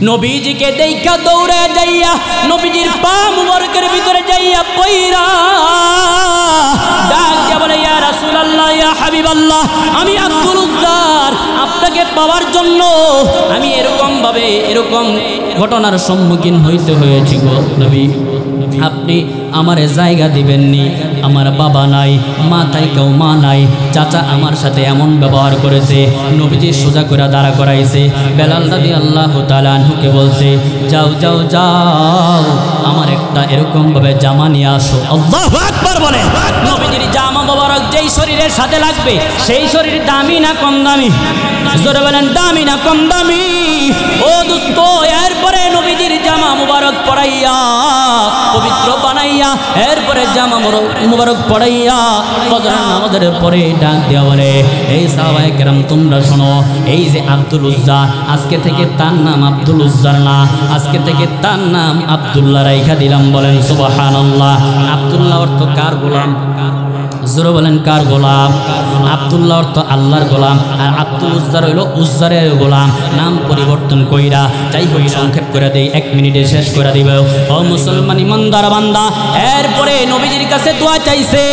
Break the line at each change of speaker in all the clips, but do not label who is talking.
নবীজিকে দেখা দৌড়ে যাইয়া নবীজির পা মুবারকের ভিতরে যাইয়া পইরা ডাক দিয়া বলে, ইয়া রাসূলুল্লাহ, ইয়া হাবিবাল্লাহ, আমি আব্দুল উজ্জার আপনাকে পাওয়ার জন্য আমি এরকম ঘটনার সম্মুখীন হইতে হয়েছি গো নবী। আপনি আমার জায়গা দিবেননি, আমার বাবা নাই, মা থাইকাও মা নাই, চাচা আমার সাথে এমন ব্যবহার করেছে। নবীজি সোজা করে দাঁড়া করাইছে। বেলাল রাদিয়াল্লাহু তাআলা আনহুকে বলছে, যাও যাও যাও, আমার একটা এরকম ভাবে জামা নিয়ে আসো। আল্লাহু আকবার বলে। নবীজির জামা মোবারক যেই শরীরের সাথে লাগবে সেই শরীর দামি না কম দামি? জোরে বলেন, দামি না কম দামি? ও দোস্ত, এরপরে নবীজির জামা মুবারক পরাইয়া পবিত্র বানাইয়া এরপরে জামা মুবারক পরাইয়া ফজরের নামাজের পরে ডাক দেওয়া বলে, এই সাহাবায়ে কেরাম তোমরা শোনো, এই যে আব্দুল উজ্জা, আজকে থেকে তার নাম আব্দুল উজ্জার না, আজকে থেকে তার নাম আব্দুল্লাহ রাইখা দিলাম। বলেন সুবহানাল্লাহ। আব্দুল্লাহ অর্থ কার গোলাম? জোরে বলেন, কার গোলাম? আব্দুল্লাহ অর্থ আল্লাহর গোলাম, আর আব্দুল উজ্জার হইল উজ্জারের গোলাম। নাম পরিবর্তন কইরা, যাই হোক সংক্ষেপ করে দেই, 1 মিনিটে শেষ করে দিব। ও মুসলমান ইমানদার বান্দা, এরপরে নবীজির কাছে দোয়া চাইছে।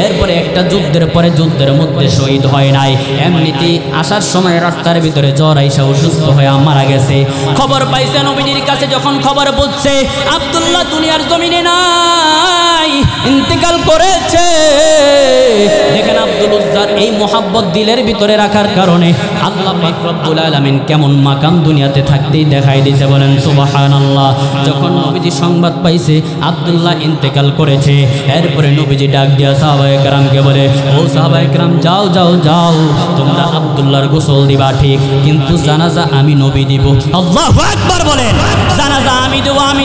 এরপরে একটা যুদ্ধের পরে যুদ্ধের মধ্যে শহীদ হয় নাই, এমনিতেই আসার সময় রাস্তার ভিতরে জ্বর আইসা অসুস্থ হয়ে মারা গেছে। খবর পাইছে নবীজির কাছে, যখন খবর বুঝছে আব্দুল্লাহ দুনিয়ার জমিনে নাই, ইন্তেকাল করেছে। দেখেন আব্দুল উজ্জার এই মোহাব্বত দিলের ভিতরে রাখার কারণে আল্লাহ পাক রব্বুল আলামিন কেমন মাকাম দুনিয়াতে থাকতেই দেখাই দিয়েছে। বলেন সুবহানাল্লাহ। যখন নবীজি সংবাদ পাইছে আব্দুল্লাহ ইন্তেকাল করেছে, এরপরে নবীজি ডাক দিয়া সাহাবায়ে কেরামকে বলে, ও সাহাবায়ে কেরাম, যাও যাও যাও, তোমরা আব্দুল্লাহর গোসল দিবা ঠিক, কিন্তু জানাজা আমি নবী দিব। আল্লাহু আকবার বলেন। জানাজা আমি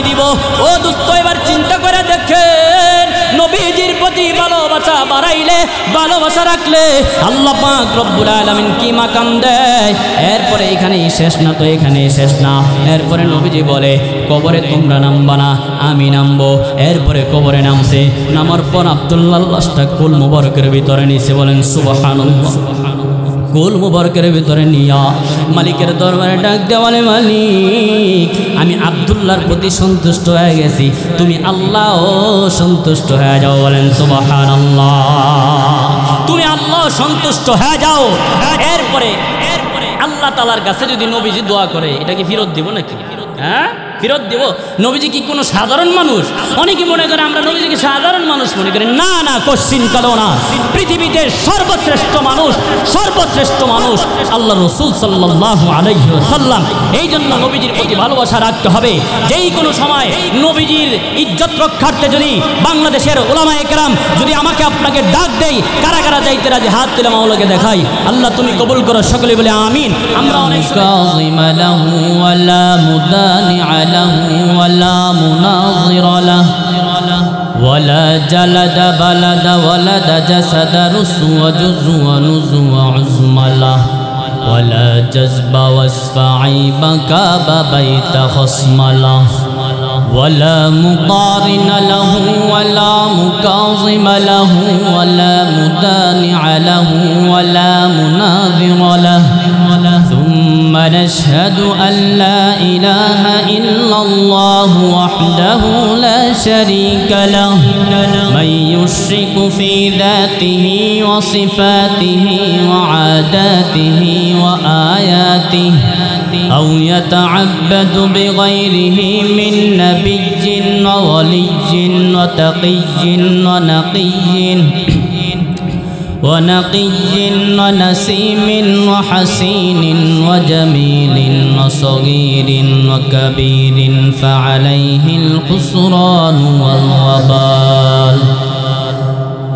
দিব। ও দোস্ত, এবার চিন্তা করে দেখেন, নবীজির প্রতি ভালোবাসা বাড়াইলে, ভালোবাসা রাখলে আল্লাহ পাক রব্বুল আলামিন কি মাকাম দেয়। এরপরে এখানেই শেষ না, তো এখানেই শেষ না। এরপরে নবীজি বলে, কবরে তোমরা নামবা না, আমি নামবো। এরপরে কবরে নামছে, নামার পর আব্দুল্লাহর লাশটা কুল মুবারকের ভিতরে নিছে। বলেন সুবহানাল্লাহ। কুল মুবারকের ভিতরে নিয়া মালিকের দরবারে ডাক দেওয়ালে, মালিক, আমি আব্দুল্লাহর প্রতি সন্তুষ্ট হয়ে গেছি, তুমি আল্লাহ সন্তুষ্ট হয়ে যাও। বলেন সুবহানাল্লাহ। তুমি আল্লাহ সন্তুষ্ট হয়ে যাও। এরপরে আল্লাহ তাআলার কাছে যদি নবীজি দোয়া করে, এটা কি ফেরত দিব নাকি? হ্যাঁ, ফেরত দেব। নবীজি কি কোনো সাধারণ মানুষ? অনেকে মনে করে আমরা নবীজিকে সাধারণ মানুষ মনে করি। না না, কোশ্চিন কালো না। পৃথিবীতে সর্বশ্রেষ্ঠ মানুষ আল্লাহ রাসূল সাল্লাল্লাহু আলাইহি ওয়াসাল্লাম। এই জন্য নবীজির প্রতি ভালোবাসা রাখতে হবে। যেই কোনো সময় নবীজির ইজ্জত রক্ষার্থে যদি বাংলাদেশের উলামায়ে কেরাম যদি আমাকে আপনাকে ডাক দেই, কারা কারা যাইতে রাজি? হাত তুলে মাওলাকে দেখাই। আল্লাহ তুমি কবুল করো, সকলে বলে আমিন। আমরা অনেক له ولا مناظر له ولا جلد بلد ولد جسد رسو جزو نزو عزم له ولا جذب وصف عيب كاب بيت خصم له ولا مقارن له ولا مكاظم له ولا مدانع له ولا مناظر له ثم نشهد أن لا إله إلا الله وحده لا شريك له من يشرك في ذاته وصفاته وعاداته وآياته أو يتعبد بغيره من نبي وولي وتقي ونقي ونسيم وحسين وجميل وصغير وكبير فعليه الخسران والوبال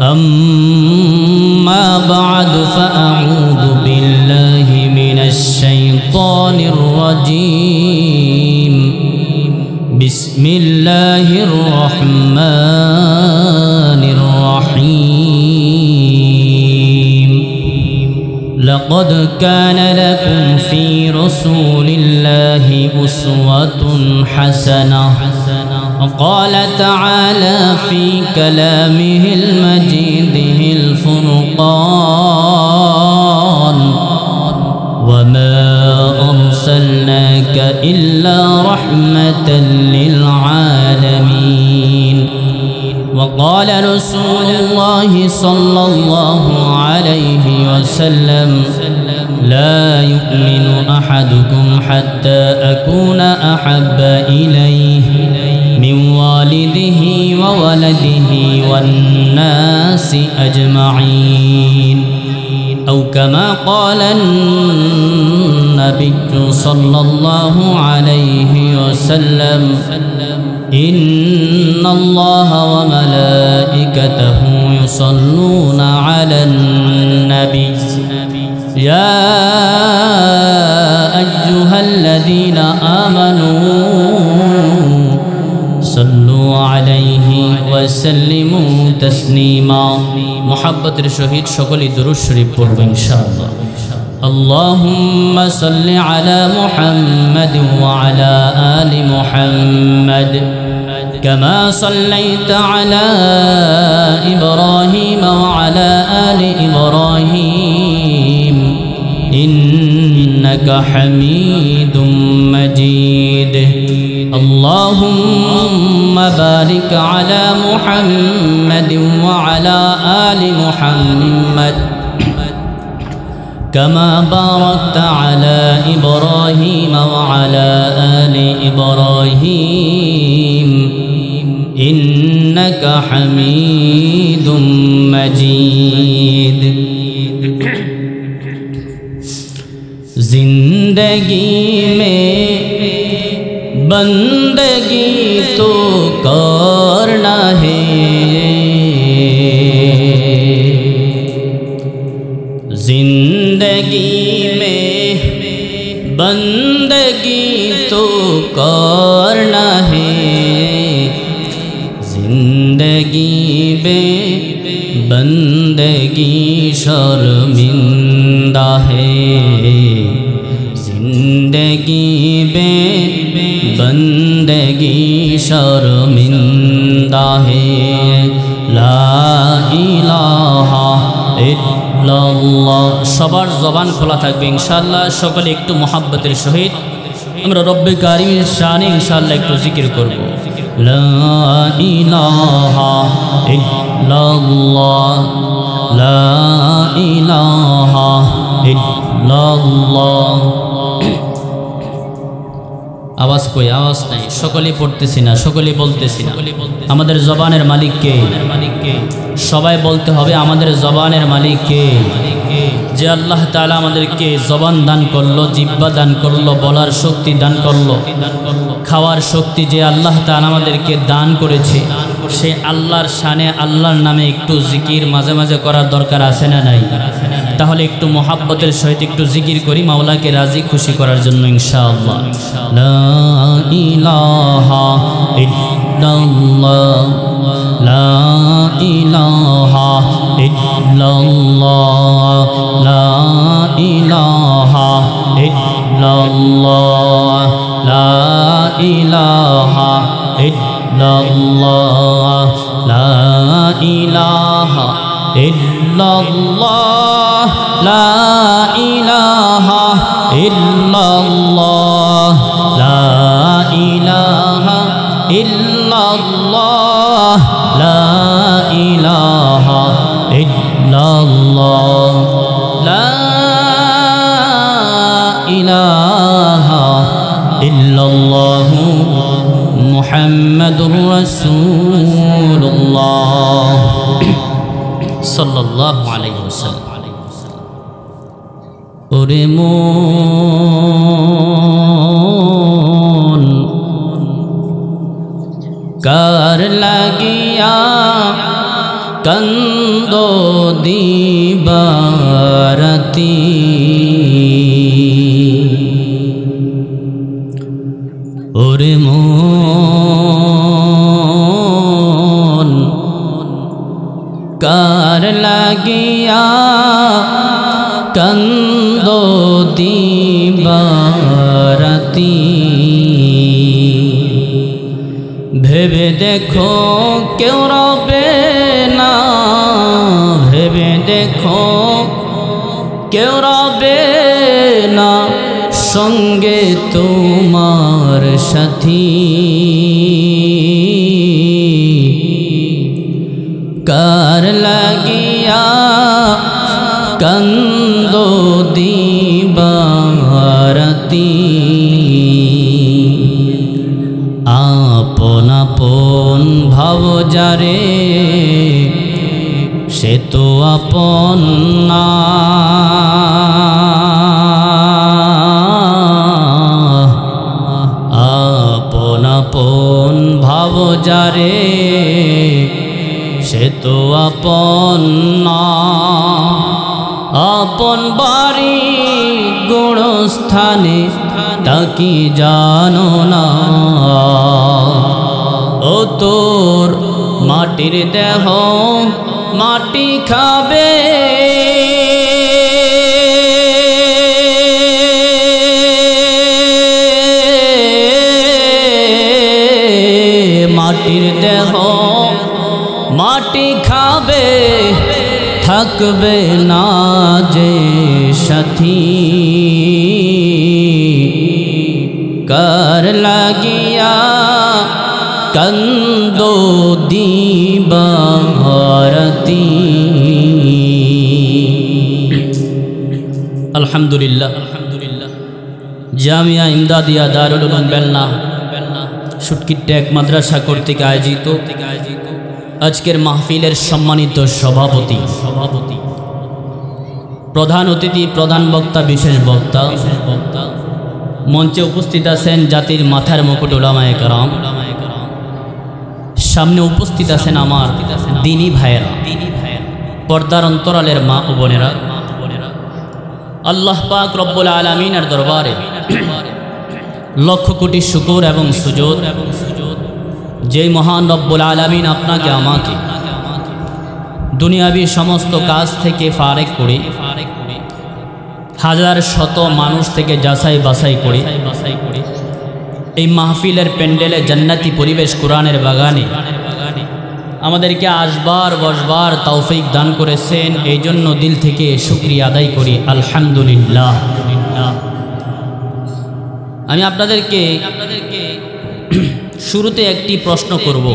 أما بعد فأعوذ بالله من الشيطان الرجيم بسم الله الرحمن الرحيم لقد كان لكم في رسول الله أسوة حسنة وقال تعالى في كلامه المجيد الفرقان وما أرسلناك إلا رحمة للعالمين. وقال رسول الله صلى الله عليه وسلم لا يؤمن أحدكم حتى أكون أحب إليه من والده وولده والناس أجمعين، أو كما قال النبي صلى الله عليه وسلم إن الله وملائكته يصلون على النبي يا أيها الذين آمنوا صلوا عليه وسلموا تسليما. محبت الشهيد شكل درود شريف পড়ব ইনশাআল্লাহ. اللهم صل على محمد وعلى آل محمد كما صليت على إبراهيم وعلى آل إبراهيم إنك حميد مجيد. اللهم بارك على محمد وعلى آل محمد كما باركت على إبراهيم وعلى آل إبراهيم إنك حميد مجيد. जिंदगी में बंदगी तो करना है, जिंदगी में बंदगी तो करना है, जिंदगी में बंदगी शर्मिंदा है, जिंदगी में बंदगी शर्मिंदा है. ला इलाहा इल्लाल्लाह. সবার জবান খোলা থাকবে ইনশাআল্লাহ. সকলে একটু মুহাব্বতের সহিত আমরা রব্বে কারীমের শানে ইনশাআল্লাহ একটু জিকির করব. লা ইলাহা ইল্লাল্লাহ লা ইলাহা ইল্লাল্লাহ. আওয়াজ কই? আওয়াজ নাই. সকলেই পড়তেছি না, সকলেই বলতেছি না. আমাদের জবানের মালিক কে? সবাই বলতে হবে আমাদের জবানের মালিক কে? যে আল্লাহ তাআলা আমাদেরকে জবান দান করলো, জিহ্বা দান করলো, বলার শক্তি দান করলো, খাওয়ার শক্তি যে আল্লাহ তাআলা আমাদেরকে দান করেছে, সে আল্লাহর শানে আল্লাহর নামে একটু জিকির মাঝে মাঝে করার দরকার আছে না নাই? তাহলে একটু মোহাব্বতের সহিত একটু জিকির করি মাওলাকে রাজি খুশি করার জন্য ইনশাআল্লাহ. লা ইলাহা ইল্লাল্লাহ লা ইলাহা ইল্লাল্লাহ লা ইলাহা ইল্লাল্লাহ লা ইলাহা ইল্লাল্লাহ লা ইলাহা ইল্লাল্লাহ লা ইলাহা ইল্লাল্লাহ লা ইলাহা ইল্লাল্লাহ লা ইলাহা ইল্লাল্লাহ লা ইলাহা ইল্লাল্লাহ মুহাম্মাদুর রাসূলুল্লাহ সাল্লাল্লাহু আলাইহি ওয়াসাল্লাম. ওরে মন কার লাগিয়া কান্দো দিবারাতি, ওরে মন কার লাগিয়া কান্দো দিবারাতি, ভেবে দেখো কেউ রবে না, ভেবে দেখো কেউ রবে না, সঙ্গে তোমার সাথী কার লাগিয়া কান্দো দিবারাতি আপন আপন ভাব যারে সে তো আপন না আপন আপন ভাব যারে সে তো আপন না আপন বাড়ি গোড়স্থানে তাকি জানো না ও তোর মাটির দেহ মাটি খাবে মাটির দেহ মাটি খাবে থাকবে না যে সাথী কার লাগিয়া কান্দো দিবারাতি আলহামদুলিল্লাহ জামিয়া ইমদাদিয়া দারুল উলুম বেলনা সুটকি টেক মাদ্রাসা কর্তৃক আয়োজিত আজকের মাহফিলের সম্মানিত সভাপতি প্রধান অতিথি প্রধান বক্তা বিশেষ বক্তা মঞ্চে উপস্থিত আছেন জাতির মাথার মুকুট উলামায়ে কেরাম সামনে উপস্থিত আছেন আমার দ্বীনী ভাইয়েরা পর্দার অন্তরালের মা ও বোনেরা আল্লাহ পাক রব্বুল আলামিনের দরবারে লক্ষ কোটি শুকর এবং সুজুদ যেই মহান রব্বুল আলামিন আপনাকে আমাকে দুনিয়াবি সমস্ত কাজ থেকে ফারেক করে হাজার শত মানুষ থেকে যাচাই বাছাই করে এই মাহফিলের প্যান্ডেলে জান্নাতি পরিবেশ কোরআনের বাগানে আমাদেরকে আসবার বসবার তৌফিক দান করেছেন এই জন্য দিল থেকে শুকরিয়া আদায় করি আলহামদুলিল্লাহ। আমি আপনাদেরকে শুরুতে একটি প্রশ্ন করব,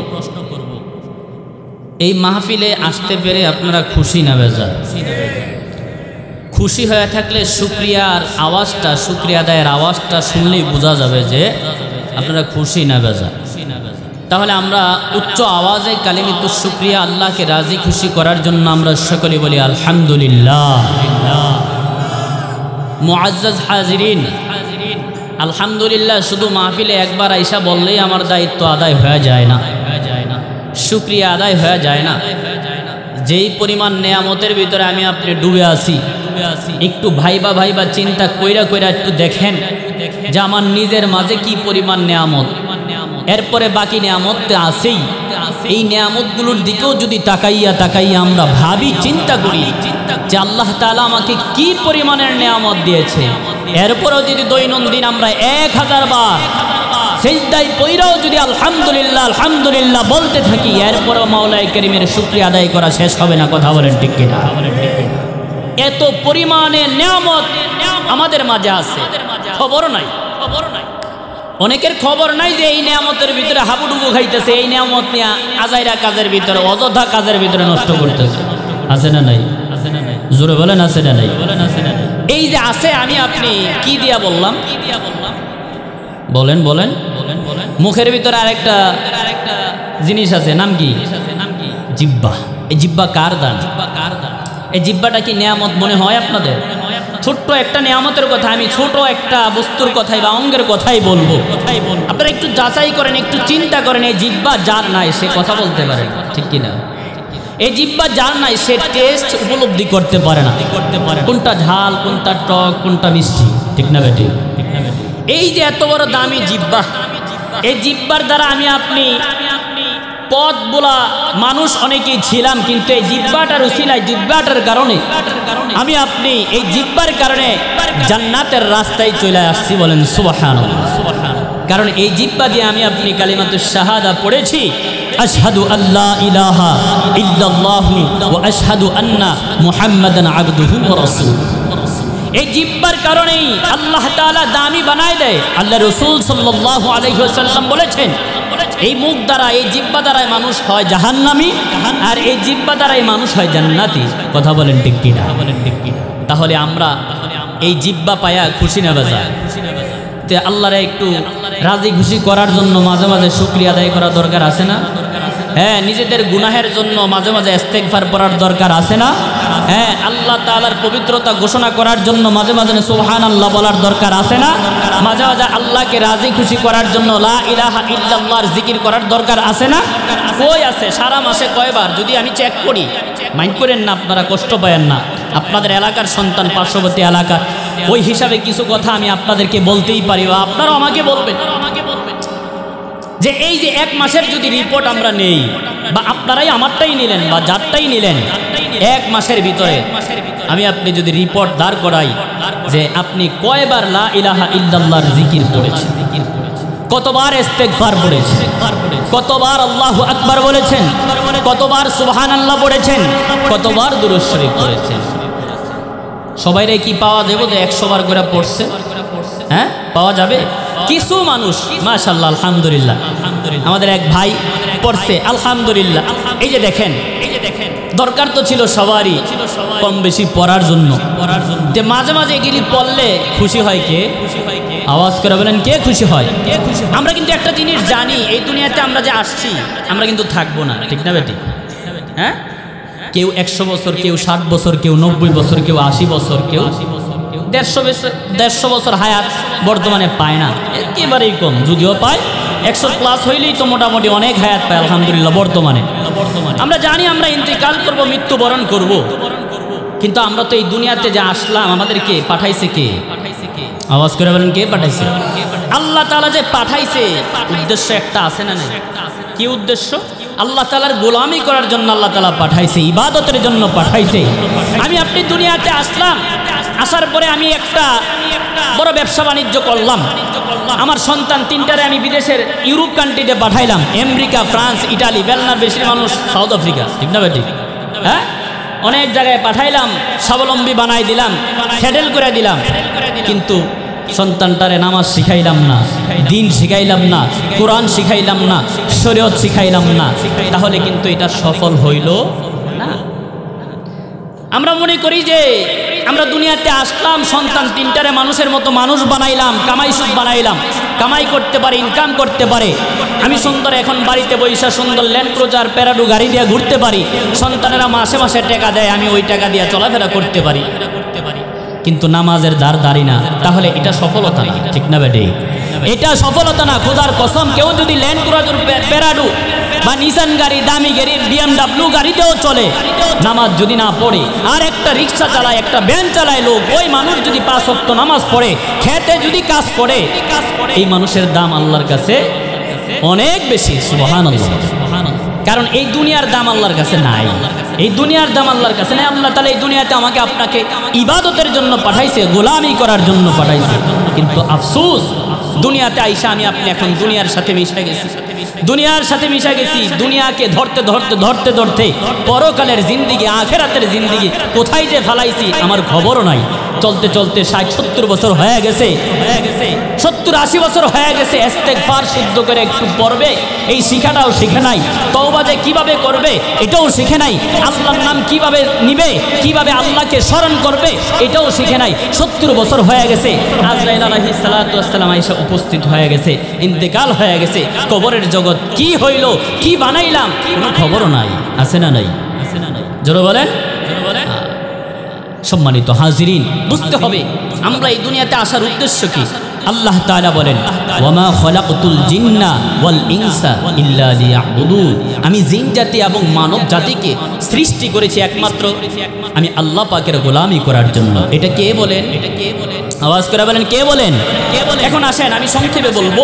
এই মাহফিলে আসতে পেরে আপনারা খুশি না বেজার? খুশি হয়ে থাকলে শুকরিয়ার আওয়াজটা, শুকরিয়া আদায়ের আওয়াজটা শুনলেই বোঝা যাবে যে আপনারা খুশি না বেজার। তাহলে আমরা উচ্চ আওয়াজে কালিমাতুশ শুকরিয়া আল্লাহকে রাজি খুশি করার জন্য আমরা সকলে বলি আলহামদুলিল্লাহ। মুআজ্জাজ হাজিরিন, আলহামদুলিল্লাহ শুধু মাহফিলে একবার আইসা বললেই আমার দায়িত্ব আদায় হয়ে যায় না, শুকরিয়া আদায় হয়ে যায় না। যেই পরিমাণ নেয়ামতের ভিতরে আমি আপনি ডুবে আছি, একটু ভাইবা ভাইবা চিন্তা কইরা কইরা একটু দেখেন যে আমার নিজের মাঝে কি পরিমাণ নেয়ামত, এরপরে বাকি নেয়ামত আছেই। এই নেয়ামতগুলোর দিকেও যদি তাকাইয়া তাকাইয়া আমরা ভাবি, চিন্তা করি যে আল্লাহ তাআলা আমাকে কি পরিমাণের নেয়ামত দিয়েছে, এরপরেও যদি দৈনন্দিন আমরা 1000 বার সিজদায় পইরাও যদি আলহামদুলিল্লাহ আলহামদুলিল্লাহ বলতে থাকি, এরপরেও মাওলাই কারীমের শুকরিয়া আদায় করা শেষ হবে না। কথা বলেন ঠিক কিনা? এত পরিমাণে নেয়ামত আমাদের মাঝে আছে, খবর নাই। অনেকের খবর নাই যে এই নেয়ামতের ভিতরে হাবুডুবু খাইতেছে, এই নেয়ামত নিয়ে আজাইরা কাজের ভিতরে, অযথা কাজের ভিতরে নষ্ট করতেছে। আছে না নাই? জোরে বলেন আছে না নাই? এই যে আছে, আমি আপনি কি দিয়া বললাম? বলেন বলেন বলেন। মুখের ভিতরে আরেকটা জিনিস আছে, নাম কি? জিহ্বা। এই জিহ্বা কার দান? এই জিহ্বাটা কি নেয়ামত মনে হয় আপনাদের? ছোট্ট একটা নেয়ামতের কথা, আমি ছোট একটা বস্তুর কথাই বা অঙ্গের কথাই বলবো। আপনারা একটু যাচাই করেন, একটু চিন্তা করেন, এই জিহ্বা যার নাই সে কথা বলতে পারে না, ঠিক কিনা? এই জিহ্বা যার নাই সে টেস্ট উপলব্ধি করতে পারে না, কোনটা ঝাল, কোনটা টক, কোনটা মিষ্টি, ঠিক না বেটি? এই যে এত বড় দামি জিহ্বা, এই জিহ্বার দ্বারা আমি আপনি পথ বলা মানুষ অনেকেই ছিলাম, কিন্তু এই জিহ্বাটার উসিলায়, জিহ্বাটার কারণে আমি আপনি এই জিহ্বার কারণে জান্নাতের রাস্তায় চলে আসছি। বলেন সুবহানাল্লাহ। কারণ এই জিহ্বা দিয়ে আমি আপনি কালিমাতুশ শাহাদা পড়েছি, আশহাদু আল্লা ইলাহা ইল্লাল্লাহু ওয়া আশহাদু আন্না মুহাম্মাদান আবদুহু ওয়া রাসূলুহু। এই জিহ্বার কারণেই আল্লাহ তাআলা দামি বানায় দেয়। আল্লাহ রাসূল সাল্লাল্লাহু আলাইহি ওয়াসাল্লাম বলেছেন, এই মুখ দ্বারা, এই জিহ্বা দ্বারাই মানুষ হয় জাহান্নামী, আর এই জিহ্বা দ্বারাই মানুষ হয় জান্নাতি। কথা বলেন ঠিক কিনা? তাহলে আমরা এই জিহ্বা পায়া খুশি না বাজা? তে আল্লাহরে একটু রাজি খুশি করার জন্য মাঝে মাঝে শুকরিয়া আদায় করা দরকার আছে না? হ্যাঁ, নিজেদের গুনাহের জন্য মাঝে মাঝে ইস্তেগফার করার দরকার আছে না? হ্যাঁ, আল্লাহ তাআলার পবিত্রতা ঘোষণা করার জন্য মাঝে মাঝে সুবহানাল্লাহ বলার দরকার আছে না? মাঝে মাঝে আল্লাহকে রাজি খুশি করার জন্য লা ইলাহা ইল্লাল্লাহর জিকির করার দরকার আছে না? কই আছে? সারা মাসে কয়বার যদি আমি চেক করি, মাইন্ড করেন না, আপনারা কষ্ট পায়েন না, আপনাদের এলাকার সন্তান, পার্শ্ববর্তী এলাকা, ওই হিসাবে কিছু কথা আমি আপনাদেরকে বলতেই পারি, বা আপনারাও আমাকে বলবেন যে এই যে এক মাসের যদি রিপোর্ট আমরা নেই, বা আপনারাই আমারটাই নিলেন বা যারটাই নিলেন, এক মাসের ভিতরে আমি আপনি যদি রিপোর্ট দাঁড় করাই যে আপনি কয়বার লা ইলাহা ইল্লাল্লাহর জিকির পড়েছেন, কতবার ইস্তেগফার পড়েছেন, কতবার আল্লাহু আকবার বলেছেন, কতবার সুবহানাল্লাহ পড়েছেন, কতবার দুরূদ শরীফ পড়েছেন, সবাইরে কি পাওয়া যাবে যে 100 বার করে পড়ছে? হ্যাঁ, পাওয়া যাবে? কিছু মানুষ মাশাআল্লাহ আলহামদুলিল্লাহ, আমাদের এক ভাই পড়ছে আলহামদুলিল্লাহ। এই যে দেখেন, দরকার তো ছিল সবারই কম বেশি পড়ার জন্য, যে মাঝে মাঝে এগুলি পড়লে খুশি হয় কে? আওয়াজ করে বলেন, কে খুশি হয়? আমরা কিন্তু একটা জিনিস জানি, এই দুনিয়াতে আমরা যে আসছি আমরা কিন্তু থাকবো না, ঠিক না বেটি? হ্যাঁ, কেউ 100 বছর, কেউ 60 বছর, কেউ 90 বছর, কেউ 80 বছর, কেউ 150 বছর হায়াত বর্তমানে পায় না, একেবারেই কম। যদিও পায় 100 প্লাস হইলেই তো মোটামুটি অনেক হায়াত পায় আলহামদুলিল্লাহ বর্তমানে। আমরা জানি আমরা ইন্তেকাল করব, মৃত্যুবরণ করব, কিন্তু আমরা তো এই দুনিয়াতে যে আসলাম আমাদেরকে পাঠাইছে কে? আওয়াজ করে বলেন, কে পাঠাইছে? আল্লাহ তাআলা যে পাঠাইছে, উদ্দেশ্য একটা আছে না নাই? কি উদ্দেশ্য? আল্লাহ তাআলার গোলামি করার জন্য আল্লাহ তাআলা পাঠাইছে, ইবাদতের জন্য পাঠাইছে। আমি আপনি দুনিয়াতে আসলাম, আসার পরে আমি একটা বড় ব্যবসা বাণিজ্য করলাম, আমার সন্তান 3টারে আমি বিদেশের ইউরোপ কান্ট্রিতে পাঠাইলাম, আমেরিকা, ফ্রান্স, ইটালি, বেলনার বেশি মানুষ সাউথ আফ্রিকা, ঠিক না বেটি? হ্যাঁ, অনেক জায়গায় পাঠাইলাম, স্বাবলম্বী বানাই দিলাম, সেটেল করে দিলাম, কিন্তু সন্তানটারে নামাজ শিখাইলাম না, দিন শিখাইলাম না, কোরআন শিখাইলাম না, শরীয়ত শিখাইলাম না, তাহলে কিন্তু এটা সফল হইল না। আমরা মনে করি যে আমরা দুনিয়াতে আসলাম, সন্তান 3টারে মানুষের মতো মানুষ বানাইলাম, কামাই সুখ বানাইলাম, কামাই করতে পারে, ইনকাম করতে পারে, আমি সুন্দর এখন বাড়িতে বৈশা সুন্দর ল্যান্ড ক্রুজার, প্যারাডু গাড়ি দিয়ে ঘুরতে পারি, সন্তানেরা মাসে মাসে টাকা দেয়, আমি ওই টাকা দিয়ে চলাফেরা করতে পারি, কিন্তু নামাজের দাঁড়ি না, তাহলে এটা সফলতা না, ঠিক না বেটে? এটা সফলতা না। খোদার কসম, কেউ যদি ল্যান্ড ক্রুজার, প্যারাডু বা নিসান গাড়ি, দামি গাড়ি, BMW গাড়িতেও চলে, নামাজ যদি না পড়ে, আর একটা রিক্সা চালায়, একটা ভ্যান চালায় লোক, ওই মানুষ যদি 5 ওয়াক্ত নামাজ পড়ে, খেতে যদি কাজ করে, এই মানুষের দাম আল্লাহর কাছে অনেক বেশি। সুবহানাল্লাহ। কারণ এই দুনিয়ার দাম আল্লাহর কাছে নাই, এই দুনিয়ার দাম আল্লাহর কাছে নাই। আল্লাহ তাআলা এই দুনিয়াতে আমাকে আপনাকে ইবাদতের জন্য পাঠাইছে, গোলামি করার জন্য পাঠাইছে, কিন্তু আফসোস দুনিয়াতে আইসা আমি আপনি এখন দুনিয়ার সাথে মিশে গেছি, দুনিয়ার সাথে মিশে গেছি, দুনিয়াকে ধরতে ধরতে ধরতে ধরতে পরকালের জিন্দিগি, আখেরাতের জিন্দিগি কোথায় যে ফেলাইছি আমার খবরও নাই। চলতে চলতে 60-70 বছর হয়ে গেছে, 70-80 বছর হয়ে গেছে, ইস্তেগফার শুদ্ধ করে একটু পড়বে এই শিখাটাও শিখে নাই, তওবা যে কিভাবে করবে এটাও শিখে নাই, আল্লাহর নাম কিভাবে নিবে, কিভাবে আল্লাহকে স্মরণ করবে এটাও শিখে নাই। 70 বছর হয়ে গেছে, আজরাইল আলাইহিস সালাতু ওয়াস সালাম আয়েশা উপস্থিত হয়ে গেছে, ইন্তেকাল হয়ে গেছে, কবরের জগৎ কি হইল, কি বানাইলাম কোনো খবরও নাই। আছে না নাই? জোরে বলেন। সম্মানিত হাজিরিন, বুঝতে হবে আমরা এই দুনিয়াতে আসার উদ্দেশ্য কি। আল্লাহ তাআলা বলেন, ওয়ামা খলাকতুল জিন্না ওয়াল ইনসা ইল্লা লিয়াবুদুন, আমি জিন জাতি এবং মানব জাতিকে সৃষ্টি করেছি একমাত্র আমি আল্লাহ পাকের গোলামি করার জন্য। এটা কে বলেন? আওয়াজ করে বলেন, কে বলেন? এখন আসেন আমি সংক্ষেপে বলবো,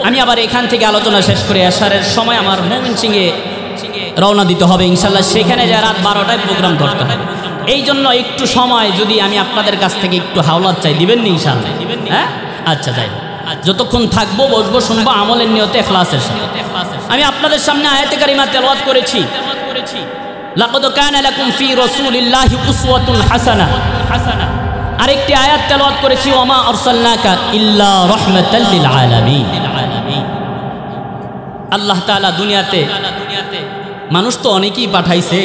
আমি আবার এখান থেকে আলোচনা শেষ করে আসারের সময় আমার ময়মনসিংহে রওনা দিতে হবে ইনশাআল্লাহ, সেখানে যা রাত 12টায় প্রোগ্রাম ধরতে হবে। এই জন্য একটু সময় যদি আমি আপনাদের কাছ থেকে একটু হাওলাত চাই, দিবেন নি ইনশাআল্লাহ? হ্যাঁ, আচ্ছা যাই, যতক্ষণ থাকবো বসবো শুনবো আমলের নিয়তে ইখলাসের সাথে। আমি আপনাদের সামনে আয়াতে কারিমা তেলাওয়াত করেছি, লাকাদ কানা লাকুম ফি রাসূলিল্লাহি উসওয়াতুন হাসানাহ। আরেকটি আয়াত তেলাওয়াত করেছি, ওমা আরসালনাকা ইল্লা রাহমাতাল লিল আলামিন। আল্লাহ তাআলা দুনিয়াতে মানুষ তো অনেকেই পাঠাইছে,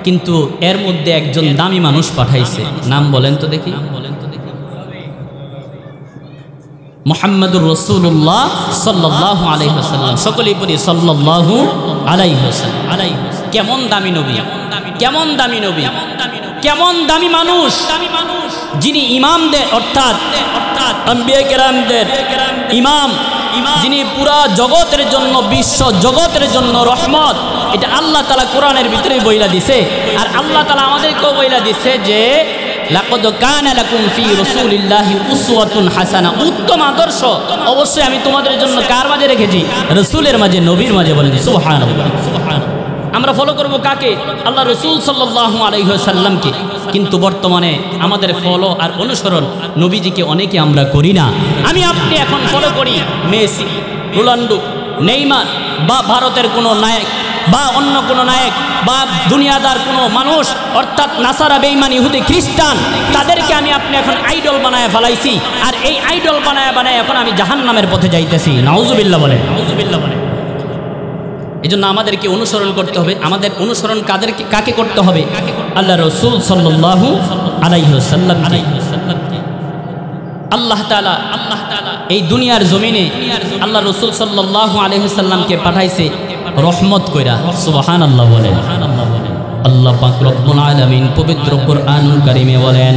কিন্তু এর মধ্যে একজন দামি মানুষ পাঠাইছে। নাম বলেন তো দেখি। মুহাম্মাদুর রাসূলুল্লাহ সাল্লাল্লাহু আলাইহি ওয়াসাল্লাম। সকলেই বলি সাল্লাল্লাহু আলাইহি ওয়াসাল্লাম। কেমন দামি নবী, কেমন দামি নবী, কেমন দামি মানুষ, যিনি ইমামদের অর্থাৎ আম্বিয়া কেরামদের ইমাম, যিনি পুরা জগতের জন্য, বিশ্ব জগতের জন্য রহমত। এটা আল্লাহ তাআলা কোরআনের ভিতরে বইলা দিছে। আর আল্লাহ তাআলা আমাদেরকেও বইলা দিছে যে লাকাদ কানা লাকুম ফি রাসূলিল্লাহি উসওয়াতুন হাসানা। উত্তম আদর্শ অবশ্যই আমি তোমাদের জন্য কার মাঝে রেখেছি? রাসূলের মাঝে, নবীর মাঝে। বলেন সুবহানাল্লাহ। আমরা ফলো করব কাকে? আল্লাহ রাসূল সাল্লাল্লাহু আলাইহি ওয়াসাল্লামকে। কিন্তু বর্তমানে আমাদের ফলো আর অনুসরণ নবীজিকে অনেকে আমরা করি না। আমি আপনি এখন ফলো করি মেসি, রোনাল্ডো, নেইমার বা ভারতের কোনো নায়ক বা অন্য কোনো নায়ক বা দুনিয়াদার কোনো মানুষ, অর্থাৎ নাসারা, বেঈমান, ইহুদি, খ্রিস্টান, তাদেরকে আমি আপনি এখন আইডল বানায় ফেলাইছি। আর এই আইডল বানায় এখন আমি জাহান্নামের পথে যাইতেছি। নাউজুবিল্লাহ বলে, নাউজুবিল্লাহ বলে। এই জন্য আমাদেরকে অনুসরণ করতে হবে। আমাদের অনুসরণ কাকে করতে হবে? আল্লাহ রাসূল সাল্লাল্লাহু আলাইহি ওয়াসাল্লামকে। আল্লাহ তাআলা এই দুনিয়ার জমিনে আল্লাহ রাসূল সাল্লাল্লাহু আলাইহি ওয়াসাল্লামকে পাঠাইছে রহমত কইরা। সুবহানাল্লাহ বলেন। আল্লাহ পাক রব্বুল আলামিন পবিত্র কুরআনুল কারীমে বলেন,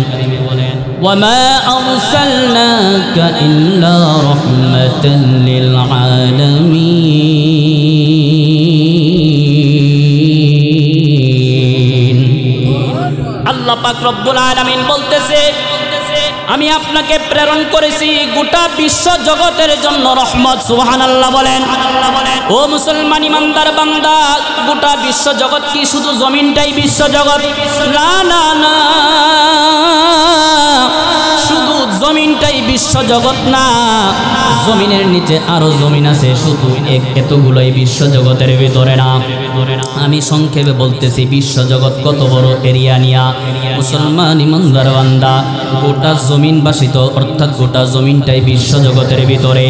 ওয়ামা আরসালনাকা ইল্লা রাহমাতাল লিল আলামিন। আল্লাহ পাক রব্বুল আলামিন বলতেছে, আমি আপনাকে প্রেরণ করেছি গোটা বিশ্ব জগতের জন্য রহমত। সুবহানাল্লাহ বলেন। ও মুসলমান ইমানদার বান্দা, গোটা বিশ্ব জগৎ কি শুধু জমিনটাই বিশ্ব জগৎ? না না না, শুধু জমিনটাই বিশ্ব জগৎ না, জমিনের নিচে আরো জমিন আছে, শুধু এতগুলোই বিশ্ব জগতের ভিতরে না। আমি সংক্ষেপে বলতেছি, বিশ্ব জগৎ কত বড় এরিয়া নিয়া। মুসলমান ইমানদার বান্দা, গোটা জমিন বাসিত, অর্থাৎ গোটা জমিনটাই বিশ্ব জগতের ভিতরে।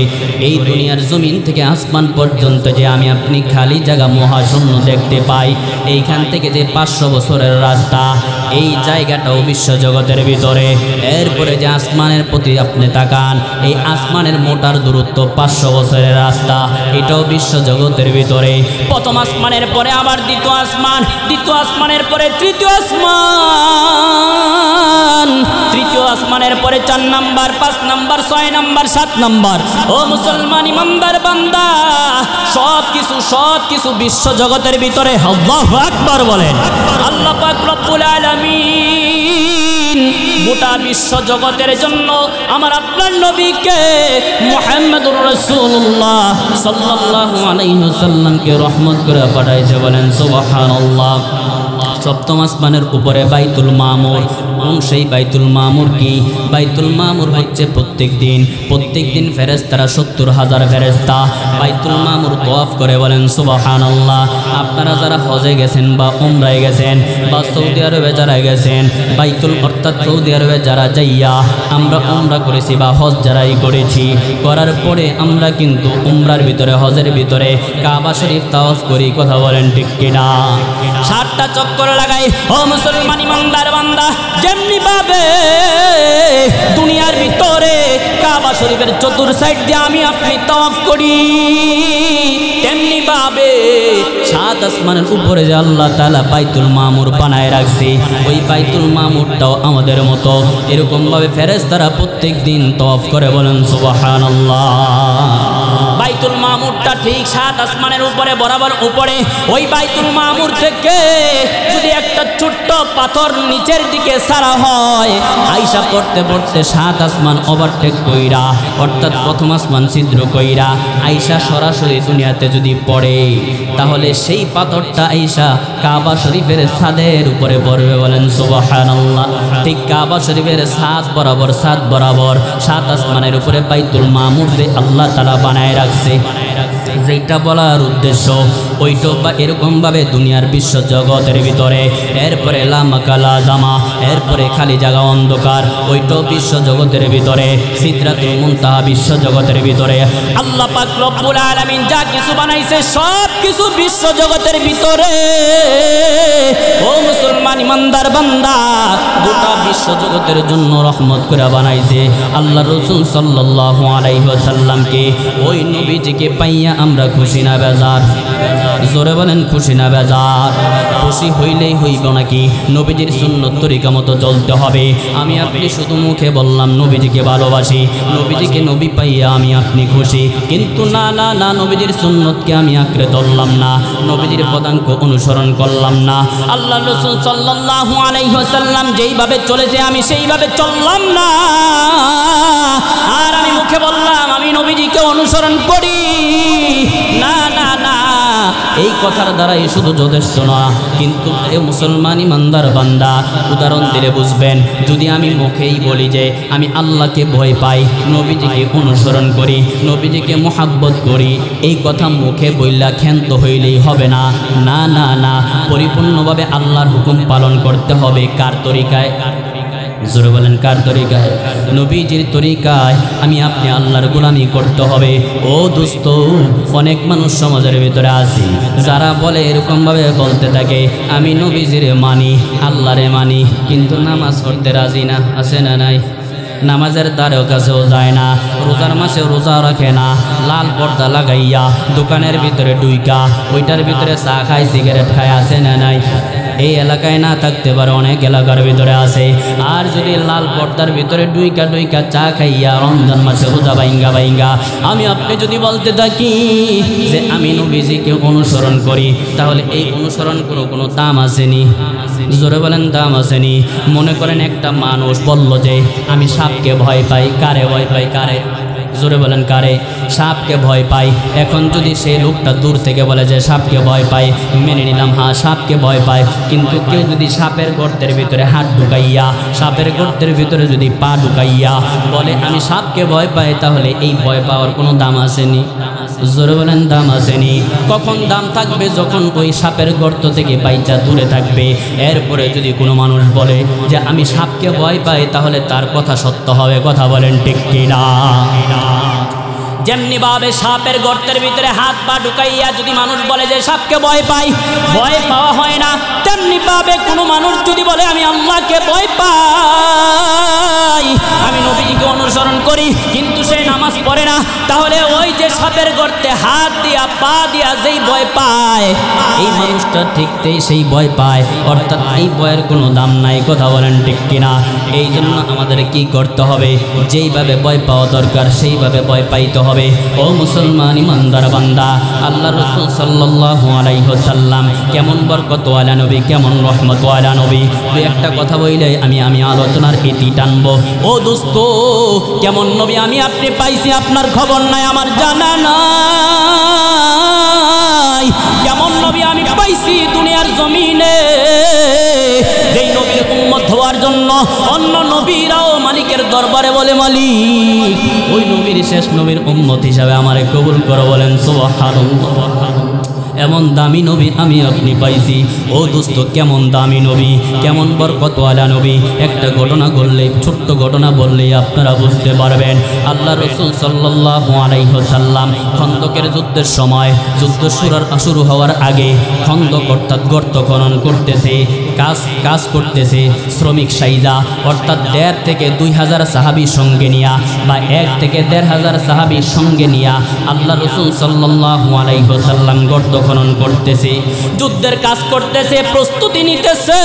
এই দুনিয়ার জমিন থেকে আসমান পর্যন্ত যে আমি আপনি খালি জায়গা মহাশূন্য দেখতে পাই, এইখান থেকে যে 500 বছরের রাস্তা, এই জায়গাটাও বিশ্ব জগতের ভিতরে। এরপরে যে আসমানের প্রতি আপনি তাকান, এই আসমানের মোটার দূরত্ব 500 বছরের রাস্তা, এটাও বিশ্ব জগতের ভিতরে। প্রথম আসমানের পরে আবার দ্বিতীয় আসমান, দ্বিতীয় আসমানের পরে তৃতীয় আসমান, তৃতীয় আসমানের পরে 4 নাম্বার, 5 নাম্বার, 6 নাম্বার, 7 নাম্বার। ও মুসলমান ইমানদার বান্দা, সব কিছু বিশ্ব জগতের ভিতরে। আল্লাহু আকবার বলেন। আল্লাহ পাক রব্বুল আলামিন গোটা বিশ্ব জগতের জন্য আমার আপনার নবীকে মুহাম্মদুর রাসূলুল্লাহ সাল্লাল্লাহু আলাইহি ওয়াসাল্লামকে রহমত করে পাঠাইছে। বলেন সুবহানাল্লাহ। সপ্তম আসমানের উপরে বাইতুল মামুর। সেই বাইতুল মামুর কি? বাইতুল মামুর হচ্ছে প্রত্যেক দিন ফেরেশতারা 70,000 ফেরেশতা বাইতুল মামুর তওয়াফ করে। বলেন সুবহানাল্লাহ। আপনারা যারা হজে গেছেন বা উমরায় গেছেন বা সৌদি আরবে যারা গেছেন, বাইতুল অর্থাৎ সৌদি আরবে যারা যাইয়া আমরা উমরা করেছি বা হজ যারাই করেছি, করার পরে আমরা কিন্তু উমরার ভিতরে, হজের ভিতরে কাবা শরীফ তাওয়াফ করি। কথা বলেন ঠিক কিনা? 7টা চক্কর লাগাই। ও মুসলমান ইমানদার বান্দা, যেমনি ভাবে দুনিয়ার ভিতরে কাবা শরীফের চতুর সাইড দিয়ে আমি আপনি তাওয়াফ করি, তেমনি ভাবে 7 আসমানের উপরে যে আল্লাহ তাআলা বাইতুল মামুর বানায় রাখছে, ওই বাইতুল মামুরটাও আমাদের মতো এরকম ভাবে ফেরেশতারা প্রত্যেক দিন তাওয়াফ করে। বলেন সুবহানাল্লাহ। বাইতুল মামুরটা ঠিক 7 আসমানের উপরে, বরাবর উপরে। ওই বাইতুল মামুর থেকে যদি একটা ছোট্ট পাথর নিচের দিকে ছাড়া হয়, আইসা পড়তে পড়তে 7 আসমান ওভারটেক কইরা, অর্থাৎ প্রথম আসমান ছিদ্র কইরা আইসা সরাসরি দুনিয়াতে যদি পড়ে, তাহলে সেই পাথরটা আইসা কাবা শরীফের ছাদের উপরে পড়বে। বলেন সুবহানাল্লাহ। ঠিক কাবা শরীফের ছাদ বরাবর 7 আসমানের উপরে বাইতুল মামুর যে আল্লাহ তাআলা বানায় রাখছে, যেটা বলার উদ্দেশ্য ওইটা বা এরকমভাবে দুনিয়ার বিশ্ব জগতের ভিতরে, এরপরে লামাকালা জামা, এরপরে খালি জায়গা অন্ধকার, ওইটাও বিশ্ব জগতের ভিতরে, সিদরাতুল মুনতাহা বিশ্ব জগতের ভিতরে। আল্লাহ পাক রব্বুল আলামিন যা কিছু বানাইছে সব কিছু বিশ্ব জগতের ভিতরে। ও মুসলমান ইমানদার বান্দা, গোটা বিশ্ব জগতের জন্য রহমত করে বানাইছে। আল্লাহ রাসূল সাল্লাল্লাহু আলাইহি ওয়াসাল্লামকে, ওই নবীজিকে পাইয়া আমরা খুশি না বেজার? জোরে বলেন খুশি না বেজার? খুশি হইলেই হইব নাকি? নবীজির সুন্নত তরিকা মতো চলতে হবে। আমি আপনি শুধু মুখে বললাম নবীজিকে ভালোবাসি, নবীজিকে নবী পাইয়া আমি আপনি খুশি, কিন্তু না না না, নবীজির সুন্নতকে আমি আঁকড়ে ধরলাম না, নবীজির পদাঙ্ক অনুসরণ করলাম না। আল্লাহ রাসূল সাল্লাল্লাহু আলাইহি ওয়াসাল্লাম যেইভাবে চলেছে আমি সেইভাবে চললাম না, আর আমি মুখে বললাম আমি নবীজিকে অনুসরণ করি। না না না, এই কথার দ্বারাই শুধু যথেষ্ট না। কিন্তু এ মুসলমান ইমানদার বান্দা, উদাহরণ দিলে বুঝবেন, যদি আমি মুখেই বলি যে আমি আল্লাহকে ভয় পাই, নবীজিকে অনুসরণ করি, নবীজিকে মোহাব্বত করি, এই কথা মুখে বললা ক্ষান্ত হইলেই হবে না। না না না, পরিপূর্ণভাবে আল্লাহর হুকুম পালন করতে হবে। কার তরিকায়? জোরে বলেন কার তরিকায়? নবীজির তরিকায় আমি আপনি আল্লাহর গোলামি করতে হবে। ও দোস্ত, অনেক মানুষ সমাজের ভিতরে আছে যারা বলে এরকমভাবে বলতে থাকে আমি নবীজিরে মানি, আল্লাহরে মানি, কিন্তু নামাজ পড়তে রাজি না। আছে না নাই? নামাজের দ্বারেও কাছেও যায় না, রোজার মাসে রোজা রাখে না, লাল পর্দা লাগাইয়া দোকানের ভিতরে ডুইকা ওইটার ভিতরে চা খায়, সিগারেট খায়। আছে না নাই? এই এলাকায় না থাকতে পারে, অনেক এলাকার ভিতরে আছে। আর যদি লাল পর্দার ভিতরে ডুইকা চা খাইয়া রমজান মাসে রোজা বাইঙ্গা আমি আপনি যদি বলতে থাকি যে আমি নবীজিকে অনুসরণ করি, তাহলে এই অনুসরণ কোনো দাম আসেনি? জোরে বলেন দাম আসেনি? মনে করেন একটা মানুষ বলল যে আমি সাপকে ভয় পাই। কারে ভয় পাই? কারে? জোরে বলেন কারে? সাপকে ভয় পাই। এখন যদি সেই লোকটা দূর থেকে বলে যে সাপকে ভয় পাই, মেনে নিলাম হ্যাঁ সাপকে ভয় পায়, কিন্তু কেউ যদি সাপের গর্তের ভিতরে হাত ঢুকাইয়া, সাপের গর্তের ভিতরে যদি পা ঢুকাইয়া বলে আমি সাপকে ভয় পাই, তাহলে এই ভয় পাওয়ার কোনো দাম আসেনি? জোরে বলেন দাম আসেনি? কখন দাম থাকবে? যখন ওই সাপের গর্ত থেকে বাইচা দূরে থাকবে। এরপরে যদি কোনো মানুষ বলে যে আমি সাপকে ভয় পাই, তাহলে তার কথা সত্য হবে। কথা বলেন ঠিক কিনা? যেমনি ভাবে সাপের গর্তের ভিতরে হাত পা ঢুকাইয়া যদি মানুষ বলে যে সাপকে ভয় পাই, ভয় পাওয়া হয় না, তেমনি ভাবে কোনো মানুষ যদি বলে আমি আল্লাহকে ভয় পাই, আমি নবীজিকে অনুসরণ করি, কিন্তু সে নামাজ পড়ে না, তাহলে ওই যে সাপের গর্তে হাত দিয়া পা দিয়া যেই ভয় পায়, এই মানুষটা ঠিকতেই সেই ভয় পায়। অর্থাৎ এই ভয়ের কোনো দাম নাই। কথা বলেন ঠিক কিনা? এই জন্য আমাদের কি করতে হবে? যেইভাবে ভয় পাওয়া দরকার সেইভাবে ভয় পাইতে হবে। ও মুসলমান ইমানদার বান্দা, আল্লাহ রাসূল সাল্লাল্লাহু আলাইহি ওয়াসাল্লাম কেমন বরকতওয়ালা নবী, কেমন রহমতওয়ালা নবী, দুই একটা কথা বইলে আমি আলোচনার ইতি টানবো। ও দোস্ত, কেমন নবী আমি আপনি পাইছি আপনার খবর নাই, আমার জানা নাই। কেমন নবী আমি পাইছি দুনিয়ার জমিনে, যেই নবীর উম্মত হওয়ার জন্য অন্য নবীরাও মালিকের দরবারে বলে মালিক, ওই নবীর শেষ নবীর উম্মত হিসাবে আমারে কবুল করো। বলেন সুবহানাল্লাহ। এমন দামি নবী আমি আপনি পাইছি। ও দোস্ত, কেমন দামি নবী, কেমন বরকতওয়ালা নবী। একটা ঘটনা বললেই, ছোট্ট ঘটনা বললেই আপনারা বুঝতে পারবেন। আল্লাহ রাসূল সাল্লাল্লাহু আলাইহি ওয়াসাল্লাম খন্দকের যুদ্ধের সময়, যুদ্ধ শুরু হওয়ার আগে খন্দক অর্থাৎ গর্ত খনন করতেছে, কাজ করতেছে শ্রমিক সাইজা, অর্থাৎ 1,500 থেকে 2,000 সাহাবী সঙ্গে নিয়া বা 1 থেকে 1,500 সাহাবী সঙ্গে নিয়া আল্লাহ রাসূল সাল্লাল্লাহু আলাইহি ওয়াসাল্লাম গর্ত খনন করতেছে, যুদ্ধের কাজ করতেছে, প্রস্তুতি নিতেছে।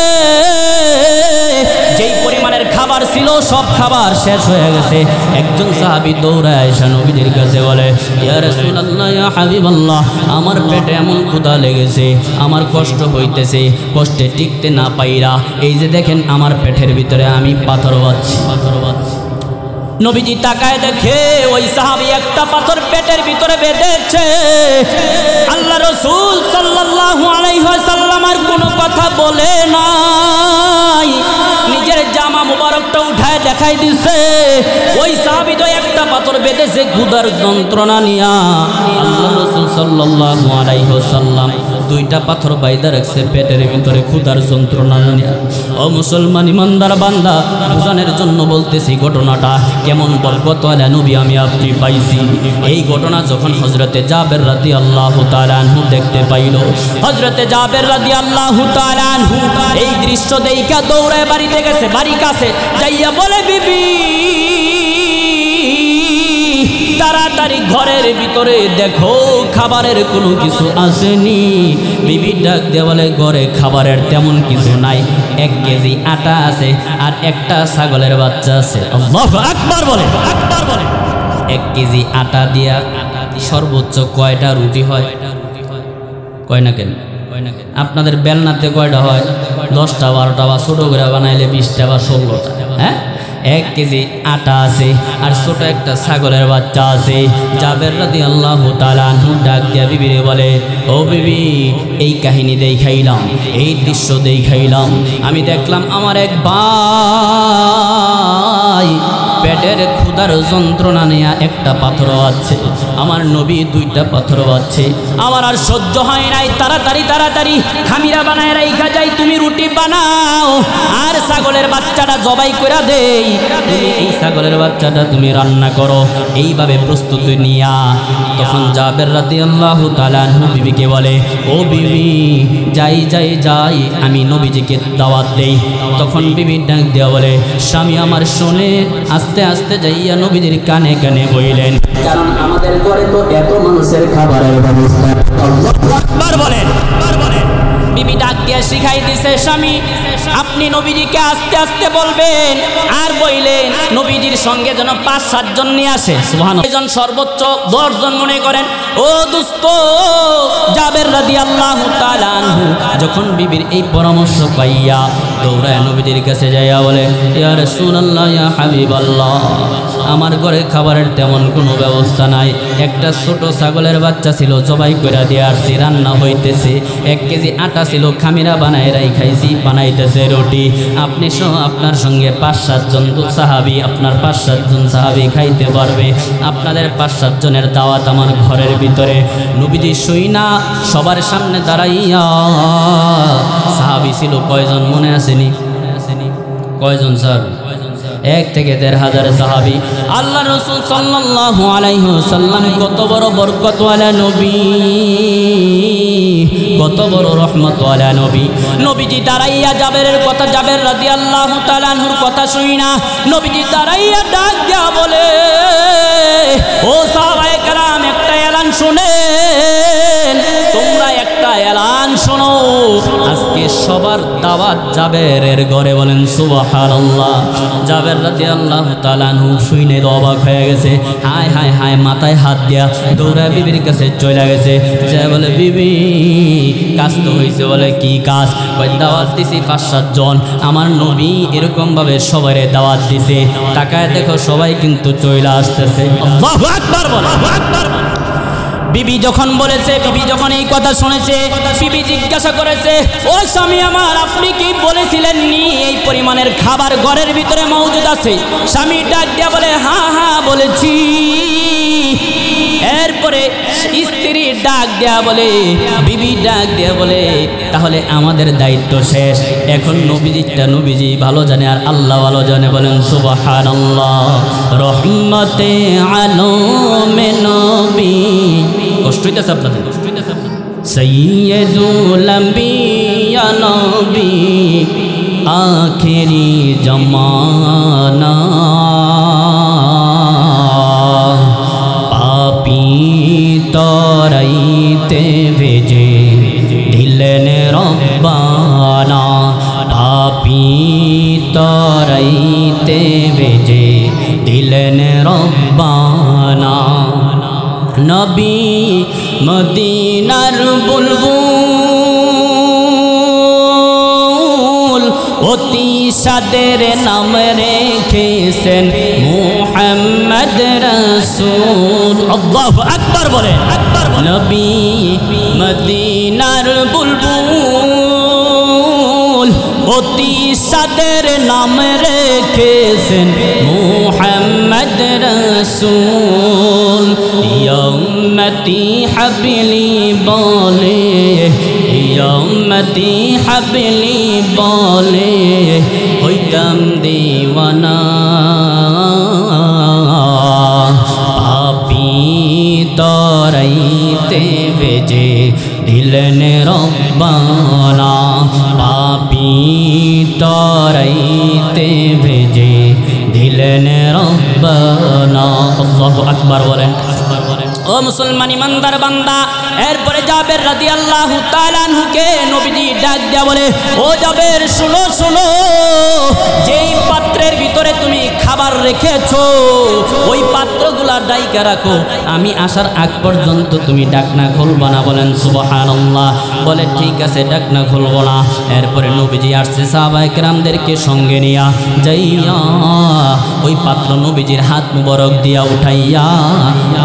যেই পরিমাণের খাবার ছিল সব খাবার শেষ হয়ে গেছে। একজন সাহাবী দৌড়ায় এসে নবীজির কাছে বলে, ইয়া রাসূলুল্লাহ, ইয়া হাবিবাল্লাহ, আমার পেটে এমন ক্ষুধা লেগেছে, আমার কষ্ট হইতেছে, কষ্টে টিকতে না পাইরা এই যে দেখেন আমার পেটের ভিতরে আমি পাথর বাঁধছি। নবীজি তাকায় দেখে ওই সাহাবী একটা পাথর পেটের ভিতরে বেঁধেছে। আল্লাহ রাসূল সাল্লাল্লাহু আলাইহি ওয়াসাল্লাম আর কোনো কথা বলে নাই, নিজের জামা মুবারকটা উঠায় দেখাই দিছে। ওই সাহাবী তো একটা পাথর বেঁধেছে ক্ষুধার যন্ত্রণা নিয়া। আল্লাহ রাসূল সাল্লাল্লাহু আলাইহি ওয়াসাল্লাম দুইটা পাথর বাইদা রাখছে পেটের ভিতরে ক্ষুধার যন্ত্রণা নিয়া। ও মুসলমান ইমানদার বান্দা, বুঝানোর জন্য বলতেছি ঘটনাটা কেমন বরকতওয়ালা নবী আমি আপনি পাইছি। এই ঘটনা যখন হযরতে জাবের রাদিয়াল্লাহু তাআলা আনহু দেখতে পাইল, হযরতে জাবের রাদিয়াল্লাহু তাআলা আনহু এই দৃশ্য দেইখা দৌড়ে বাড়িতে গেছে। বাড়ি কাছে যাইয়া বলে, বিবি তাড়াতাড়ি ঘরের ভিতরে দেখো খাবারের কোনো কিছু আসেনি। বিবি ডাক দিয়ে বলে, ঘরে খাবারের তেমন কিছু নাই, 1 কেজি আটা আছে আর একটা ছাগলের বাচ্চা আছে। আল্লাহু আকবার বলে, আকবার বলে। 1 কেজি আটা দিয়া সর্বোচ্চ কয়টা রুটি হয়? কয় না কেন? আপনাদের বেলনাতে কয়টা হয়? 10টা 12টা, বা ছোটো করে বানাইলে 20টা বা 16টা। হ্যাঁ, 1 কেজি আটা আছে আর ছোট একটা ছাগলের বাচ্চা আছে। জাবের রাদিয়াল্লাহু তাআলা আনহু ডাক দিয়া বিবিরে বলে, ও বিবি, এই কাহিনী দেখাইলাম, এই দৃশ্য দেখাইলাম, আমি দেখলাম আমার এক ভাই পেটের ক্ষুধার যন্ত্রণা নেয়া একটা পাথর আছে, আমার নবী 2টা পাথর আছে। আমার আর সহ্য হয় নাই, তাড়াতাড়ি তাড়াতাড়ি খামিরা বানায় রাইখা যাই, তুমি রুটি বানাও আর ছাগলের বাচ্চাটা জবাই করে দেই, তুমি এই ছাগলের বাচ্চাটা তুমি রান্না করো। এইভাবে প্রস্তুতি নিয়া তখন জাবের রাদিয়াল্লাহু তাআলা আনহু বিবিকে বলে, ও বিবি, যাই যাই যাই আমি নবীজিকে দাওয়াত দেই। তখন বিবি ডাক দিয়া বলে, স্বামী আমার শোনে। আস্তে আস্তে যাইয়া নবীজির কানে কানে বইলেন, কারণ আমাদের ঘরে তো এত মানুষের খাবারের ব্যবস্থা। আল্লাহু আকবার বলেন। বিবি ডাক দিয়া শিখাই দিছে, স্বামী আপনি নবীজিকে আস্তে আস্তে বলবেন আর বইলেন নবীজির সঙ্গে যেন 5-7 জন নিয়ে আসে। সুবহানাল্লাহ, জন সর্বোচ্চ 10 জন মনে করেন। ও দোস্ত, জাবের রাদিয়াল্লাহু তাআলা আনহু যখন বিবির এই পরামর্শ পাইয়া দৌড়ায় নবীজির কাছে যাইয়া বলে, ইয়া রাসূলুল্লাহ, ইয়া হাবিবাল্লাহ, আমার ঘরে খাবারের তেমন কোনো ব্যবস্থা নাই, একটা ছোট ছাগলের বাচ্চা ছিল, জবাই করে দিয়ে আসছি, রান্না হইতেছে, 1 কেজি আটা ছিল, খামিরা বানায় খাইছি, বানাইতেছে রুটি, আপনি সহ আপনার সঙ্গে 5-7 জন সাহাবী, আপনার 5-7 জন সাহাবী খাইতে পারবে, আপনাদের 5-7 জনের দাওয়াত আমার ঘরের ভিতরে। নবীজি শুইনা সবার সামনে দাঁড়াইয়া, সাহাবী ছিল কয়জন মনে আসেনি? কয়জন স্যার? 1 থেকে 1,500 সাহাবী। আল্লাহ রাসূল সাল্লাল্লাহু আলাইহি ওয়াসাল্লাম কত বড় বরকতওয়ালা নবী, কত বড় রহমতওয়ালা নবী। নবীজি দাঁড়াইয়া জাবেরের কথা, জাবের রাদিয়াল্লাহু তাআলা আনহুর কথা শুইনা নবীজি দাঁড়াইয়া ডাক দিয়া বলে, ও সাহাবায়ে কেরাম, একটা এলান শুনেন, তোমরা একটা এলান শোনো, আজকে সবার দাওয়াত জাবেরের ঘরে। বলেন সুবহানাল্লাহ। জাবের রাদিয়াল্লাহু তাআলা আনহু শুনে অবাক হয়ে গেছে, হায় হায় হায়, মাথায় হাত দিয়া দৌড়া বিবির কাছে চলে গেছে। যে বলে, বিবি কাজ তো হয়েছে। বলে, কি কাজ? দাওয়াত দিছি 5-7 জন, আমার নবী এরকম ভাবে সবারে দাওয়াত দিছে, তাকায় দেখো সবাই কিন্তু চলে আসতেছে। আল্লাহু আকবার বলে, আল্লাহু আকবার। বিবি যখন বলেছে, বিবি যখন এই কথা শুনেছে, বিবি জিজ্ঞাসা করেছে, ও স্বামী আমার, আপনি কি বলেছিলেন নি এই পরিমাণের খাবার ঘরের ভিতরে মজুদ আছে? স্বামী ডাক দিয়া বলে, হ্যাঁ হ্যাঁ বলেছি। এরপরে স্ত্রী ডাক দেয়া বলে, বিবি ডাক দেয়া বলে, তাহলে আমাদের দায়িত্ব শেষ, এখন নবীজিটা নবীজি ভালো জানে আর আল্লাহ ভালো জানে। বলেন সুবহানাল্লাহ। রহমতে আলমে নবী, কষ্ট হইতেছে আপনাদের? সৈয়দুল আম্বিয়া নবী, আখেরি জামানা, পাপী তরাইতে ভেজে দিলেন রব্বানা, পাপী তরাইতে ভেজে দিলেন রব্বানা। নবী মদিনার বুলবুল, অতি সাদের নাম রেখেছেন মুহাম্মদ রাসূল। আল্লাহু আকবার বলে, নবী মদিনার বুলবুল, অতি সাদের নাম রেখেছেন মুহাম্মদ রাসূল। ইয়া উম্মতি হাবলি বলে, ইয়া উম্মতি হাবলি বলে হইতাম দিওয়ানা। পাপী তরাইতে ভেজে দিলেন রব্বানা, পাপী তরাইতে ভেজে দিলেন রব্বানা। আল্লাহু আকবার বলেন। ও মুসলমান ইমানদার বান্দা, এরপরে জাবের রাদিয়াল্লাহু তাআলা আনহুকে নবীজি ডাক দেয়া বলে, ও জাবের শুনো শুনো, যেই পাত্রের ভিতরে তুমি খাবার রেখেছো ওই পাত্রগুলা ডাইকা রাখো, আমি আসার আগ পর্যন্ত তুমি ডাকনা খুলবা না। বলেন সুবহানাল্লাহ। বলে ঠিক আছে, ডাকনা খুলবো না। এরপরে নবীজি আসছে সাহাবায়ে কেরামদেরকে সঙ্গে নিয়া যাইয়া ওই পাত্র নবীজির হাত মুবারক দিয়া উঠাইয়া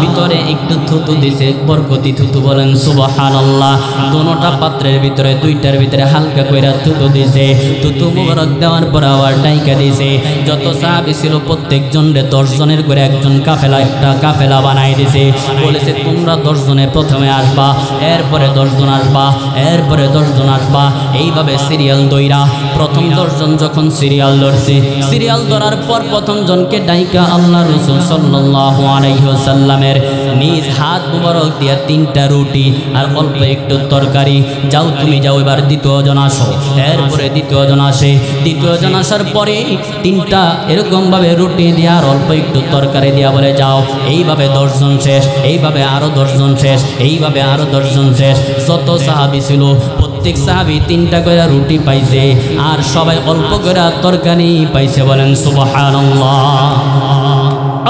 ভিতরে একটু থুতু দিছে, বরকতি থুতু। বলেন সুবহানাল্লাহ। দোনোটা পাত্রের ভিতরে, দুইটার ভিতরে হালকা কইরা থুতু দিছে। থুতু মুবারক দেওয়ার পর আবার ডাইকা দিছে। যত সাহাবী ছিল প্রত্যেকজন 10 জনের করে একজন কাফেলা, একটা কাফেলা বানাই দিছে। বলেছে তোমরা 10 জনে প্রথমে আসবা, এরপরে 10 জন আসবা, এরপরে 10 জন আসবা, এইভাবে সিরিয়াল দইরা প্রথম 10 জন যখন সিরিয়াল ধরছে, সিরিয়াল ধরার পর প্রথম জনকে ডাইকা আল্লাহ রাসূল সাল্লাল্লাহু আলাইহি ওয়াসাল্লামের নিজ হাত মুবারক দিয়া 3টা রুটি আর অল্প একটু তরকারি, যাও তুমি যাও, এবার দ্বিতীয় জন আসো। এরপরে দ্বিতীয় জন আসে, দ্বিতীয় জন আসার পরে 3টা এরকমভাবে রুটি দিয়া আর অল্প একটু তরকারি দিয়া বলে যাও। এইভাবে 10 জন শেষ, এইভাবে আরো 10 জন শেষ, এইভাবে আরো 10 জন শেষ। যত সাহাবী ছিল প্রত্যেক সাহাবী 3টা করে রুটি পাইছে আর সবাই অল্প করে তরকারি পাইছে। বলেন সুবহানাল্লাহ।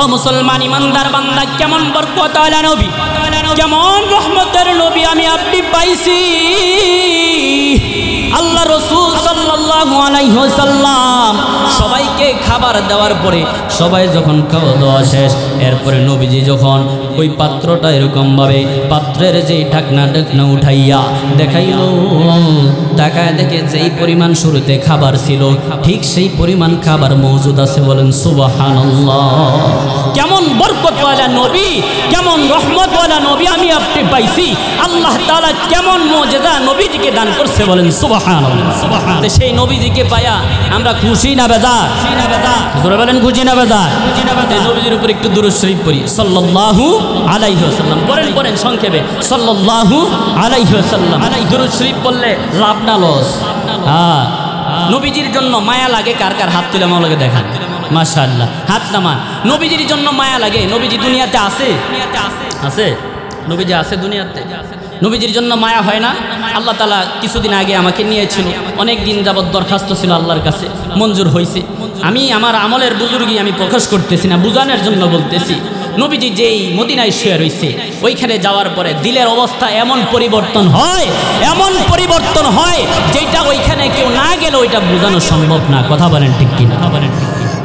ও মুসলমান ইমানদার বান্দা, কেমন বরকতওয়ালা নবী, কেমন রহমতের নবী আমি আপনি পাইছি। আল্লাহ রাসূল সাল্লাল্লাহু আলাইহি ওয়াসাল্লাম সবাইকে খাবার দেওয়ার পরে সবাই যখন খাওয়া দাওয়া শেষ, এরপরে নবীজি যখন ওই পাত্রটা এরকমভাবে পাত্রের যে ঢাকনা উঠাইয়া দেখাইল, তাকায় দেখে যেই পরিমাণ শুরুতে খাবার ছিল ঠিক সেই পরিমাণ খাবার মজুদ আছে। বলেন সুবহানাল্লাহ। কেমন বরকতওয়ালা নবী, কেমন রহমতওয়ালা নবী আমি আপনি পাইছি। আল্লাহ তাআলা কেমন মুজিজা নবীজিকে দান করছে। বলেন সুবহানাল্লাহ। সেই নবীজিকে পায়া আমরা খুশি না বেজার? জোরে বলেন খুশি না বেজার? নবীজির উপর একটু দুরূদ শরীফ পড়ি, সাল্লাল্লাহু আলাইহি ওয়াসাল্লাম। পড়েন পড়েন সংক্ষেপে, সাল্লাল্লাহু আলাইহি ওয়াসাল্লাম। দুরূদ শরীফ পড়লে লাভ না লস? হ্যাঁ। নবীজির জন্য মায়া লাগে কার কার? হাত তুলে মাওলাকে দেখান। মাশাআল্লাহ, হাত নামান। নবীজির জন্য মায়া লাগে। নবীজি দুনিয়াতে আছে? আছে। নবীজি আছে দুনিয়াতে? নবীজির জন্য মায়া হয় না? আল্লাহ তাআলা কিছুদিন আগে আমাকে নিয়েছিল, অনেক দিন যাবত দরখাস্ত ছিল আল্লাহর কাছে, মঞ্জুর হয়েছে। আমি আমার আমলের বুজুর্গি আমি প্রকাশ করতেছি না, বুঝানোর জন্য বলতেছি। নবীজি যেই মদিনায় শুয়ে রয়েছে, ওইখানে যাওয়ার পরে দিলের অবস্থা এমন পরিবর্তন হয়, এমন পরিবর্তন হয় যেটা ওইখানে কেউ না গেলে ওইটা বোঝানো সম্ভব না। কথা বলেন ঠিক কিনা?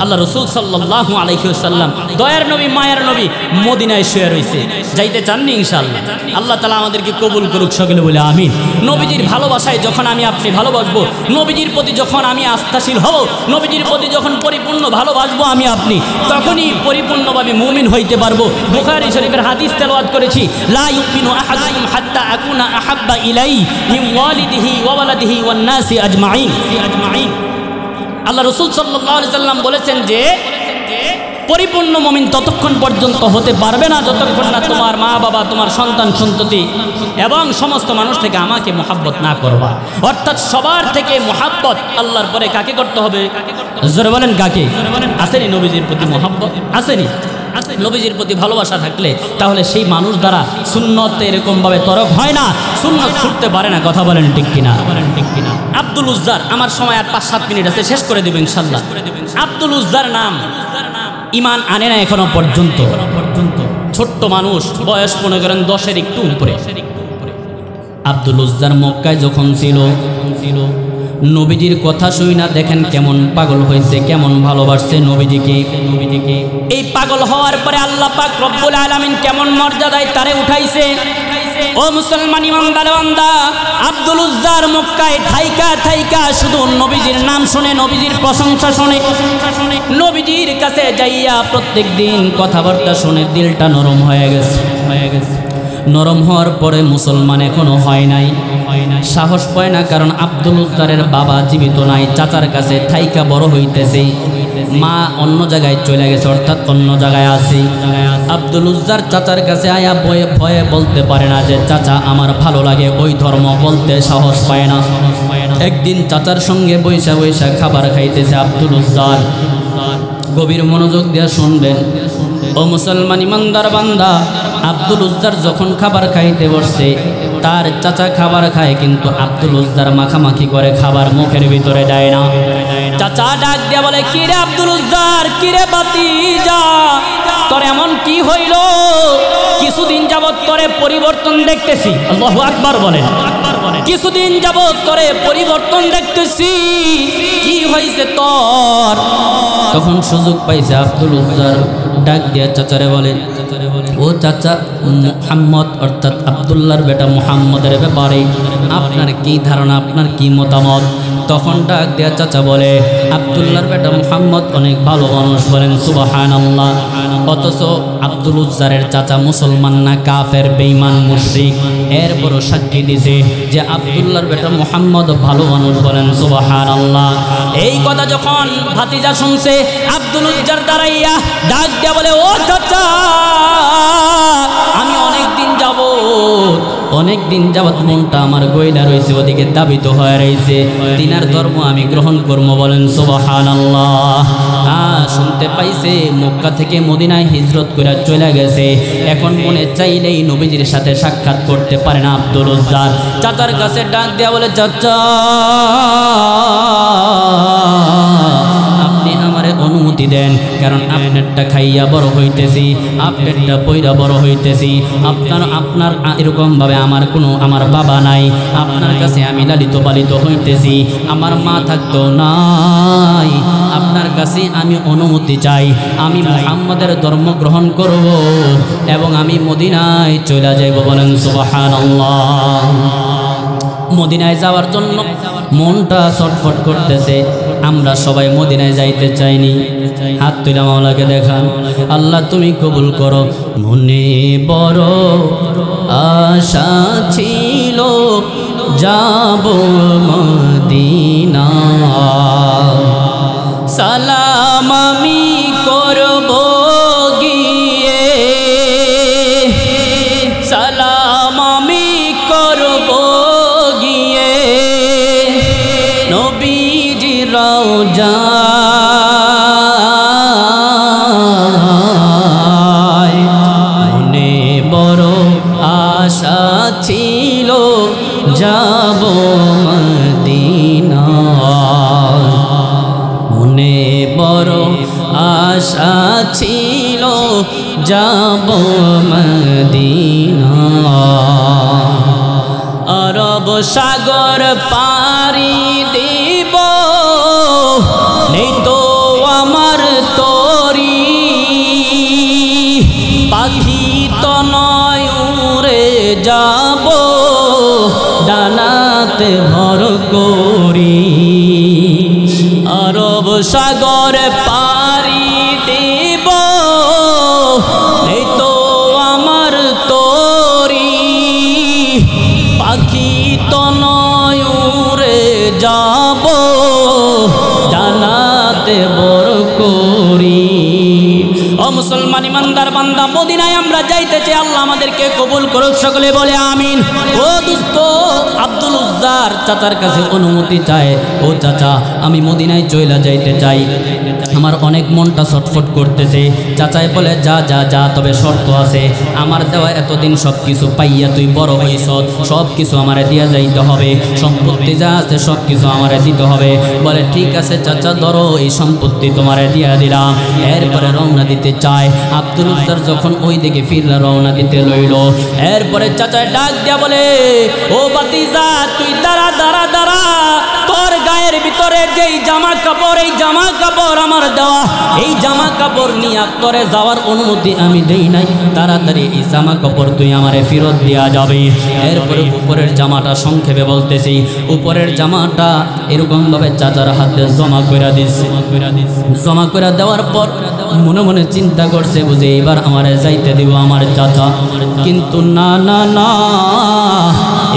আল্লাহ রাসূল সাল্লাল্লাহু আলাইহি ওয়াসাল্লাম দয়ার নবী, মায়ার নবী মদিনায় শুয়ে রয়েছে। যাইতে চাননি? ইনশাআল্লাহ আল্লাহ তাআলা আমাদেরকে কবুল করুক সকলে বলে আমিন। নবীজির ভালোবাসায় যখন আমি আপনি ভালোবাসবো, নবীজির প্রতি যখন আমি আস্থাশীল হব, নবীজির প্রতি যখন পরিপূর্ণ ভালোবাসবো আমি আপনি, তখনই পরিপূর্ণভাবে মুমিন হইতে পারবো। বুখারী শরীফের হাদিস তেলাওয়াত করেছি, লা ইউমিনু আহাদুকুম হাত্তা আকুনা আহাব্বা ইলাইহি মিন ওয়ালিদিহি ওয়া ওয়ালাদিহি ওয়ান নাসি আজমাইন। আল্লাহ রাসূল সাল্লাল্লাহু আলাইহি ওয়াসাল্লাম বলেছেন যে পরিপূর্ণ মুমিন ততক্ষণ পর্যন্ত হতে পারবে না যতক্ষণ না তোমার মা বাবা, তোমার সন্তান সন্ততি এবং সমস্ত মানুষ থেকে আমাকে মুহাব্বত না করবা। অর্থাৎ সবার থেকে মুহাব্বত আল্লাহর পরে কাকে করতে হবে? জোরে বলেন কাকে? আসেনি নবীজির প্রতি মুহাব্বত? আসেনি? নবীজির প্রতি ভালোবাসা থাকলে তাহলে সেই মানুষ দ্বারা সুন্নত এরকমভাবে তরক হয় না, সুন্নত ছুটতে পারে না। কথা বলেন ঠিক কিনা? আব্দুল উজ্জার, আমার সময় আর 5-7 মিনিট আছে, শেষ করে দেব ইনশাআল্লাহ। আব্দুল উজ্জার নাম ইমান আনে না এখনো পর্যন্ত। ছোট্ট মানুষ, বয়স মনে করেন 10-এর একটু উপরে। আব্দুল উজ্জার মক্কায় যখন ছিল, নবীজির কথা শুই না দেখেন কেমন পাগল হয়েছে, কেমন ভালোবাসছে নবীজিকে। এই পাগল হওয়ার পরে আল্লাহ পাক রব্বুল আলামিন কেমন মর্যাদায় তারে উঠাইছে। ও মুসলমান ইমানদার বান্দা, আব্দুল উজ্জার মক্কায় থাইকা থাইকা শুধু নবীজির নাম শুনে, নবীজির প্রশংসা শুনে, নবীজির কাছে যাইয়া প্রত্যেক দিন কথাবার্তা শুনে দিলটা নরম হয়ে গেছে। নরম হওয়ার পরে মুসলমান এখনো হয় নাই, সাহস পায় না, কারণ আব্দুল উজ্জারের বাবা জীবিত নাই, চাচার কাছে থাইকা বড় হইতেছে, মা অন্য জায়গায় চলে গেছে, অর্থাৎ অন্য জায়গায় আছে। আব্দুল উজ্জার চাচার কাছে আয়া ভয়ে ভয়ে বলতে পারে না যে চাচা আমার ভালো লাগে ওই ধর্ম, বলতে সাহস পায় না। একদিন চাচার সঙ্গে বৈশা বৈশা খাবার খাইতেছে আব্দুল উজ্জার। গভীর মনোযোগ দিয়ে শুনবেন ও মুসলমান ইমানদার বান্দা, আব্দুল উজ্জার যখন খাবার খাইতে বসছে, তার চাচা খাবার খায়, কিন্তু আব্দুল উজ্জার মাখামাখি করে খাবার মুখের ভিতরে দেয় না। চাচা ডাক দিয়া বলে, কিরে আব্দুল উজ্জার, কিরে ভাতিজা, তোর এমন কি হইল? কিছুদিন যাবত তোরে পরিবর্তন দেখতেছি। আল্লাহু আকবার বলেন। কিছুদিন যাবত তোরে পরিবর্তন দেখতেছি, কি হয়েছে তোর? তখন সুযোগ পাইছে আব্দুল উজ্জার, ডাক দিয়া চাচারে বলে, ও চাচা, মুহাম্মদ অর্থাৎ আব্দুল্লাহর বেটা মুহাম্মদের ব্যাপারে আপনার কি ধারণা, আপনার কি মতামত? তখন ডাক দিয়া চাচা বলে, আব্দুল্লাহর বেটা মুহাম্মদ অনেক ভালো মানুষ, বলেন সুবহানাল্লাহ। অথচ আব্দুল উজ্জারের চাচা মুসলমান না, কাফের, বেঈমান, মুশরিক। এরপরও সাক্ষী দিছে যে আব্দুল্লাহর বেটা মুহাম্মদ ভালো মানুষ, বলেন সুবহানাল্লাহ। এই কথা যখন ভাতিজা শুনছে, আব্দুল উজ্জার দাঁড়াইয়া ডাক দিয়া বলে, ও চাচা, আমি অনেক দিন যাবত মনটা আমার গইলা রয়েছে, ওদিকে দাবিত হয়ে রয়েছে, তিনার ধর্ম আমি গ্রহণ করবো, বলেন সুবহানাল্লাহ। শুনতে পাইছে মক্কা থেকে মদিনায় হিজরত করে চলে গেছে, এখন মনে চাইলেই নবীজির সাথে সাক্ষাৎ করতে পারে না আব্দুল উজ্জার। চাচার কাছে ডাক দেয়া বলে, চাচা আপনি আমারে অনুমতি দেন, কারণ আপনারটা খাইয়া বড় হইতেছি, আপনারটা পয়রা বড় হইতেছি, আপনার এরকমভাবে আমার বাবা নাই, আপনার কাছে আমি লালিত পালিত হইতেছি, আমার মা থাকতো নাই, আপনার কাছে আমি অনুমতি চাই, আমি মুহাম্মদের ধর্ম গ্রহণ করব এবং আমি মদিনায় চলে যাইব, বলেন সুবহানাল্লাহ। মদিনায় যাওয়ার জন্য মনটা ছটফট করতেছে। আমরা সবাই মদিনায় যাইতে চাইনি, হাত তুলে মাওলাকে দেখান, আল্লাহ তুমি কবুল করো। মনে বড় আশা ছিল যাব মদিনা, সালাম আমি করব গিয়ে, সালাম আমি করব গিয়ে নবীজি রওজা, মনে বড় আশা ছিল যাব মদিনা, মনে বড় আশা ছিল যাব মদিনা। আরব সাগর পাড়ি দিব, নেই তো আমার তরি, পাখি তো নয় উড়ে যাব, ডানাতে ভর করি। আরব সাগর পাড়ি দিব, নেই তো আমার তরি, পাখি তো নয় উড়ে যাব, ডানাতে বর করি। ও মুসলমান ইমানদার বান্দা, মদিনায় আমরা যাইতে চাই, আল্লাহ আমাদেরকে কবুল করুক, সকলে বলে আমিন। ও দোস্ত, আব্দুল উজ্জার চাচার কাছে অনুমতি চায়, ও চাচা আমি মদিনায় চইলা যাইতে চাই, আমার অনেক মনটা ছটফট করতেছে। চাচাই বলে, যা যা যা, তবে শর্ত আছে, আমার দেওয়া এতদিন সব কিছু পাইয়া তুই বড় হইস, সব কিছু আমারে দিয়া যাইতে হবে, সম্পত্তি যা আছে সব কিছু আমারে দিতে হবে। বলে ঠিক আছে চাচা, ধরো এই সম্পত্তি তোমারে দিয়া দিলাম। এরপরে রওনা দিতে চায়। আব্দুল উজ্জার যখন ওই দিকে ফিরলা রওনা দিতে লইল, এরপরে চাচা ডাক দিয়া বলে, ও ভাতিজা তুই দাঁড়া দাঁড়া দাঁড়া, তোর গায়ের ভিতরে যেই জামা কাপড়, এই জামা কাপড় আমার দেওয়া, এই জামা কাপড় নিয়ে তোরে যাওয়ার অনুমতি আমি দেই নাই, তাড়াতাড়ি এই জামা কাপড় তুই আমারে ফেরত দেওয়া যাবে। এরপরে উপরের জামাটা সংক্ষেপে বলতেছি, উপরের জামাটা এরকমভাবে চাচার হাতে জমা করে দিচ্ছে। জমা করে দেওয়ার পর মনে মনে চিন্তা করছে, বুঝে এবার আমারে যাইতে দিব আমার চাচা। কিন্তু না না না,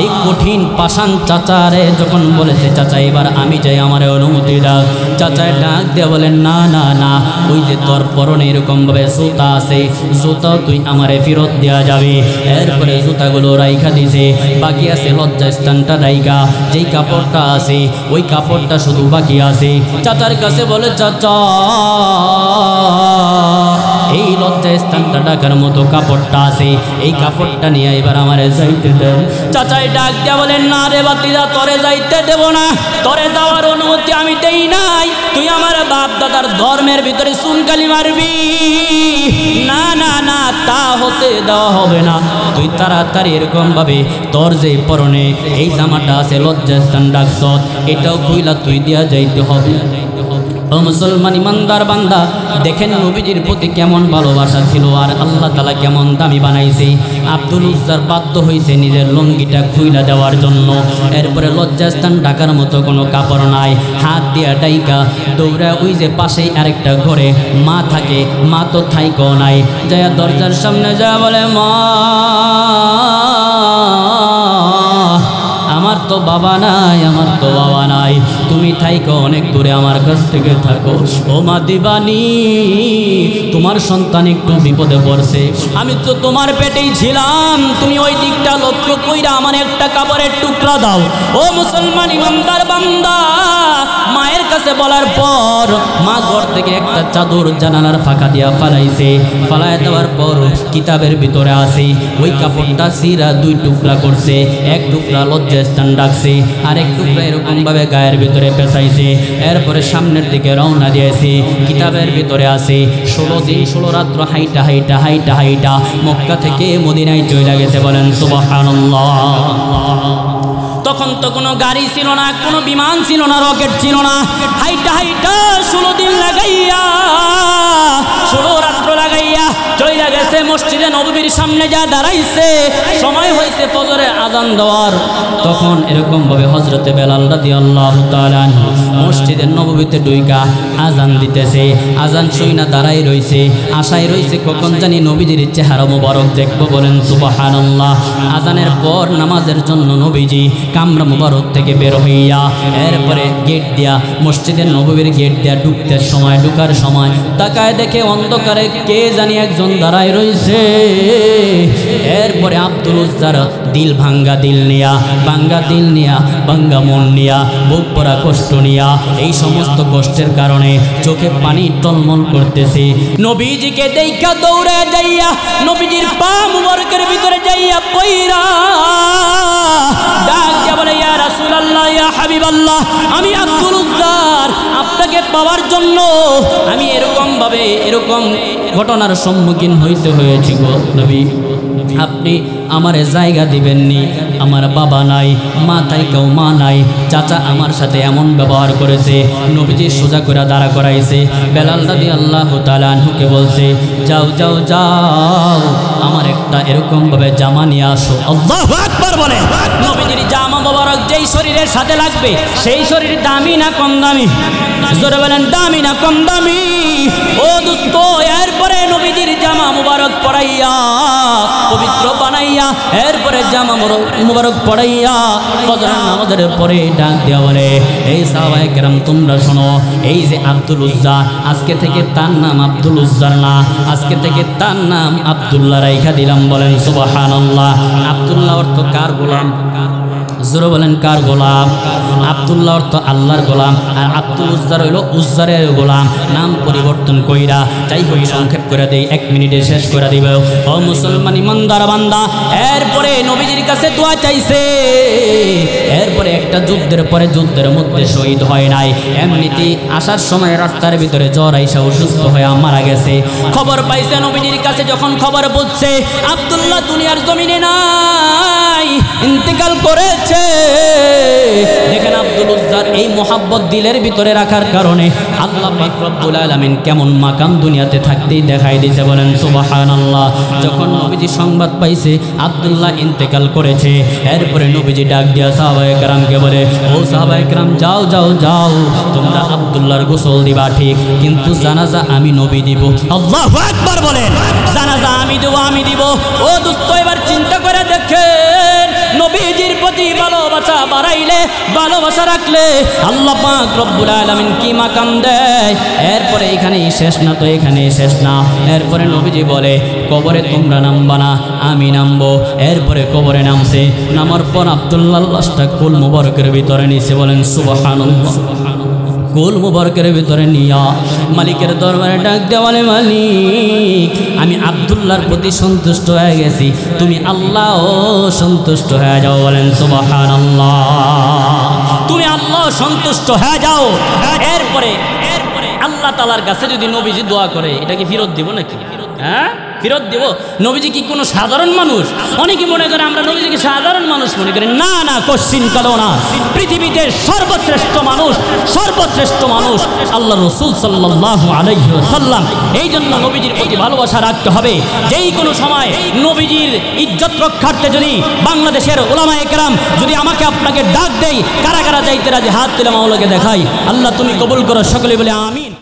এই কঠিন পাষাণ চাচারে যখন বলেছে চাচা এবার আমি যাই, আমারে অনুমতি দাও, চাচায় ডাক দিয়ে বলেন না না না, ওই যে তোর পরনে এরকমভাবে জুতা আছে, জুতাও তুই আমারে ফেরত দেওয়া যাবে। এরপরে জুতাগুলো রাইখা দিছে, বাকি আছে লজ্জাস্থানটা রাইখা, যেই কাপড়টা আছে ওই কাপড়টা শুধু বাকি আছে। চাচার কাছে বলে চাচা এই লজ্জাস্থানটা ঢাকার মতো কাপড়টা আছে, এই কাপড়টা নিয়ে এবার আমারে যাইতে দেন। চাচাই ডাক দিয়া বলেন না রে বাতিজা, তোরে যাইতে দেব না, তোরে যাওয়ার অনুমতি আমি দেই নাই, তুই আমার বাপ দাদার ধর্মের ভিতরে চুনকালি মারবি, না না না, তা হতে দেওয়া হবে না। তুই তাড়াতাড়ি এরকম ভাবে তোর যে পরনে এই জামাটা আছে লজ্জাস্থান ডাকছ, এটাও খুইলা তুই দিয়া যাইতে হবে। ও মুসলমান ইমানদার বান্দা, দেখেন নবীজির প্রতি কেমন ভালোবাসা ছিল, আর আল্লাহ তাআলা কেমন দামি বানাইছে। আব্দুল উজ্জার বাধ্য হয়েছে নিজের লুঙ্গিটা খুইলা দেওয়ার জন্য। এরপরে লজ্জাস্থান ঢাকার মতো কোনো কাপড় নাই, হাত দিয়া ডাইকা দৌড়া ওই যে পাশেই আরেকটা ঘরে মা থাকে, মা তো থাইকো নাই, যায় দরজার সামনে যা বলে মা আমার তো বাবা নাই, আমার তো বাবা নাই, তুমি থাইকো অনেক দূরে, আমার কাছ থেকে থাকো। ও মা দিবানি, তোমার সন্তান একটু বিপদে পড়ছে, আমি তো তোমার পেটেই ছিলাম, তুমি ওই দিকটা লক্ষ্য কইরা আমার একটা কাপড়ের টুকরা দাও। ও মুসলমান ইমানদার বান্দা, মায়ের কাছে বলার পর মা ঘর থেকে একটা চাদর জানালার ফাঁকা দিয়া ফালাইছে, ফালাই দেওয়ার পর কিতাবের ভিতরে আছে ওই কাপড়টা সিরা দুই টুকরা করছে, এক টুকরা লজ্জাস্থান ডাকছে, আর এক টুকরা এরকম ভাবে গায়ের ভিতরে পেঁচাইছে। এরপরে সামনের দিকে রওনা দিয়েছে। কিতাবের ভিতরে আছে 16 দিন 16 রাত্র হাইটা হাইটা হাইটা হাইটা মক্কা থেকে মদিনায় চলে গেছে। বলেন সুবহানাল্লাহ। তখন তো কোনো গাড়ি ছিল না, কোনো বিমান ছিল না, রকেট ছিল না, হাইটা হাইটা 16 দিন লাগাইয়া 16 রাত্র লাগাইয়া চইলা গেছে। মসজিদে নববীর সামনে যা দাঁড়াইছে, সময় হয়েছে ফজরের আজান দেওয়ার। তখন এরকম ভাবে হযরতে বেলাল রাদিয়াল্লাহু তাআলা মসজিদের নববীতে ঢুইকা আজান দিতেছে। আজান শুইনা দাঁড়াই রইছে, আশায় রইছে কখন জানি নবীজির চেহারা মুবারক দেখবো। বলেন সুবহানাল্লাহ। আজানের পর নামাজের জন্য নবীজি কামরা মুবারক থেকে বের হইয়া এরপরে গেট দিয়া মসজিদের নববীর গেট দিয়া ঢুকার সময় তাকায় দেখে অন্ধকারে কে জানি একজন দাঁড়ায় রইছে। এরপরে আব্দুল উজ্জার দিল ভাঙ্গা দিল নিয়া, ভাঙ্গা দিল নিয়া, ভাঙ্গা মন নিয়া, বুক পড়া কষ্ট নিয়া, এই সমস্ত কষ্টের কারণে চোখে পানি টলমল করতেছে। নবীজিকে দেখা দৌড়ে যাইয়া নবীজির পা মুবারকের ভিতরে যাইয়া পইরা ডাক দিয়া বলে ইয়া রাসূলুল্লাহ, ইয়া হাবিবাল্লাহ, আমি আব্দুল উজ্জার আপনাকে পাওয়ার জন্য আমি এরকম ঘটনার সম্মুখীন হইতে হয়েছি গো নবী, আপনি আমারে জায়গা দিবেননি, আমার বাবা নাই, মা থাইকাও মা নাই, চাচা আমার সাথে এমন ব্যবহার করেছে। নবীজি সোজা করে দাঁড়া করাইছে। বেলাল রাদিয়াল্লাহু তাআলা আনহুকে বলছে যাও যাও যাও, আমার একটা এরকম ভাবে জামা নিয়ে আসো। আল্লাহু আকবার বলে। নবীজির জামা মোবারক যেই শরীরের সাথে লাগবে সেই শরীর দামি না কম দামি? জোরে বলেন দামি না কম দামি? ও দোস্ত, এরপরে নবীজির জামা মুবারক পরাইয়া পবিত্র বানাইয়া এরপরে জামা মুবারক পরাইয়া ফজরের নামাজের পরে ডাক দেওয়া বলে এই সাহাবায়ে কেরাম তোমরা শোনো, এই যে আব্দুল উজ্জা, আজকে থেকে তার নাম আব্দুল উজ্জার না, আজকে থেকে তার নাম আব্দুল্লাহ রাইখা দিলাম। বলেন সুবহানাল্লাহ। আব্দুল্লাহ অর্থ কার গোলাম? জোরে বলেন কার গোলাম? আব্দুল্লাহ অর্থ আল্লাহর গোলাম, আর আব্দুল উজ্জার হইল উজ্জারের গোলাম। নাম পরিবর্তন কইরা যাই হোক সংক্ষেপ করে দেই, 1 মিনিটে শেষ করে দিব। ও মুসলমান ইমানদার বান্দা, এরপরে নবীজির কাছে দোয়া চাইছে। এরপরে একটা যুদ্ধের পরে যুদ্ধের মধ্যে শহীদ হয় নাই, এমনিতেই আসার সময় রাস্তার ভিতরে জ্বর আইসা অসুস্থ হয়ে মারা গেছে। খবর পাইছে নবীজির কাছে, যখন খবর বুঝছে আব্দুল্লাহ দুনিয়ার জমিনে নাই, ইন্তেকাল করেছে। দেখেন আব্দুল উজ্জার এই মোহাব্বত দিলের ভিতরে রাখার কারণে আল্লাহ পাক রব্বুল আলামিন কেমন মাকাম দুনিয়াতে থাকতেই দেখাই দিয়েছে, বলেন সুবহানাল্লাহ। যখন নবীজি সংবাদ পাইছে আব্দুল্লাহ ইন্তেকাল করেছে, এরপরে নবীজি ডাক দিয়া সাহাবায়ে কেরামকে বলে, ও সাহাবায়ে কেরাম যাও যাও যাও, তোমরা আব্দুল্লাহর গোসল দিবা ঠিক, কিন্তু জানাজা আমি নবী দিব। আল্লাহু আকবার বলেন, জানাজা আমি দিব। ও দোস্ত এবার চিন্তা করে দেখেন, নবীজির প্রতি ভালোবাসা বাড়াইলে, ভালোবাসা রাখলে আল্লাহ পাক রব্বুল আলামিন কি মাকাম দেয়। এরপরে এখানেই শেষ না, তো এখানেই শেষ না। এরপরে নবীজি বলে, কবরে তোমরা নামবা না, আমি নামবো। এরপরে কবরে নামছে, নামার পর আব্দুল্লাহর লাশটা কুল মুবারকের ভিতরে নিছে, বলেন সুবহানাল্লাহ। কুল মুবারকের ভিতরে নিয়া মালিকের দরবারে ডাক দেওয়ালে, মালিক আমি আব্দুল্লাহর প্রতি সন্তুষ্ট হয়ে গেছি, তুমি আল্লাহ সন্তুষ্ট হয়ে যাও, বলেন সুবহানাল্লাহ। তুমি আল্লাহ সন্তুষ্ট হয়ে যাও। এরপরে আল্লাহ তাআলার কাছে যদি নবীজি দোয়া করে, এটা কি ফেরত দিব নাকি? হ্যাঁ, ফেরত দেব। নবীজি কি কোনো সাধারণ মানুষ? অনেকে মনে করে আমরা নবীজিকে সাধারণ মানুষ মনে করি। না না, কোশ্চিন কালো না। পৃথিবীতে সর্বশ্রেষ্ঠ মানুষ আল্লাহ রাসূল সাল্লাল্লাহু আলাইহি ওয়াসাল্লাম। এই জন্য নবীজির প্রতি ভালোবাসা রাখতে হবে। যেই কোনো সময় নবীজির ইজ্জত রক্ষার্থে যদি বাংলাদেশের উলামায়ে কেরাম যদি আমাকে আপনাকে ডাক দেয়, কারা কারা যাইতে রাজি হাত তুলে মাওলাকে দেখাই। আল্লাহ তুমি কবুল করো, সকলে বলে আমি।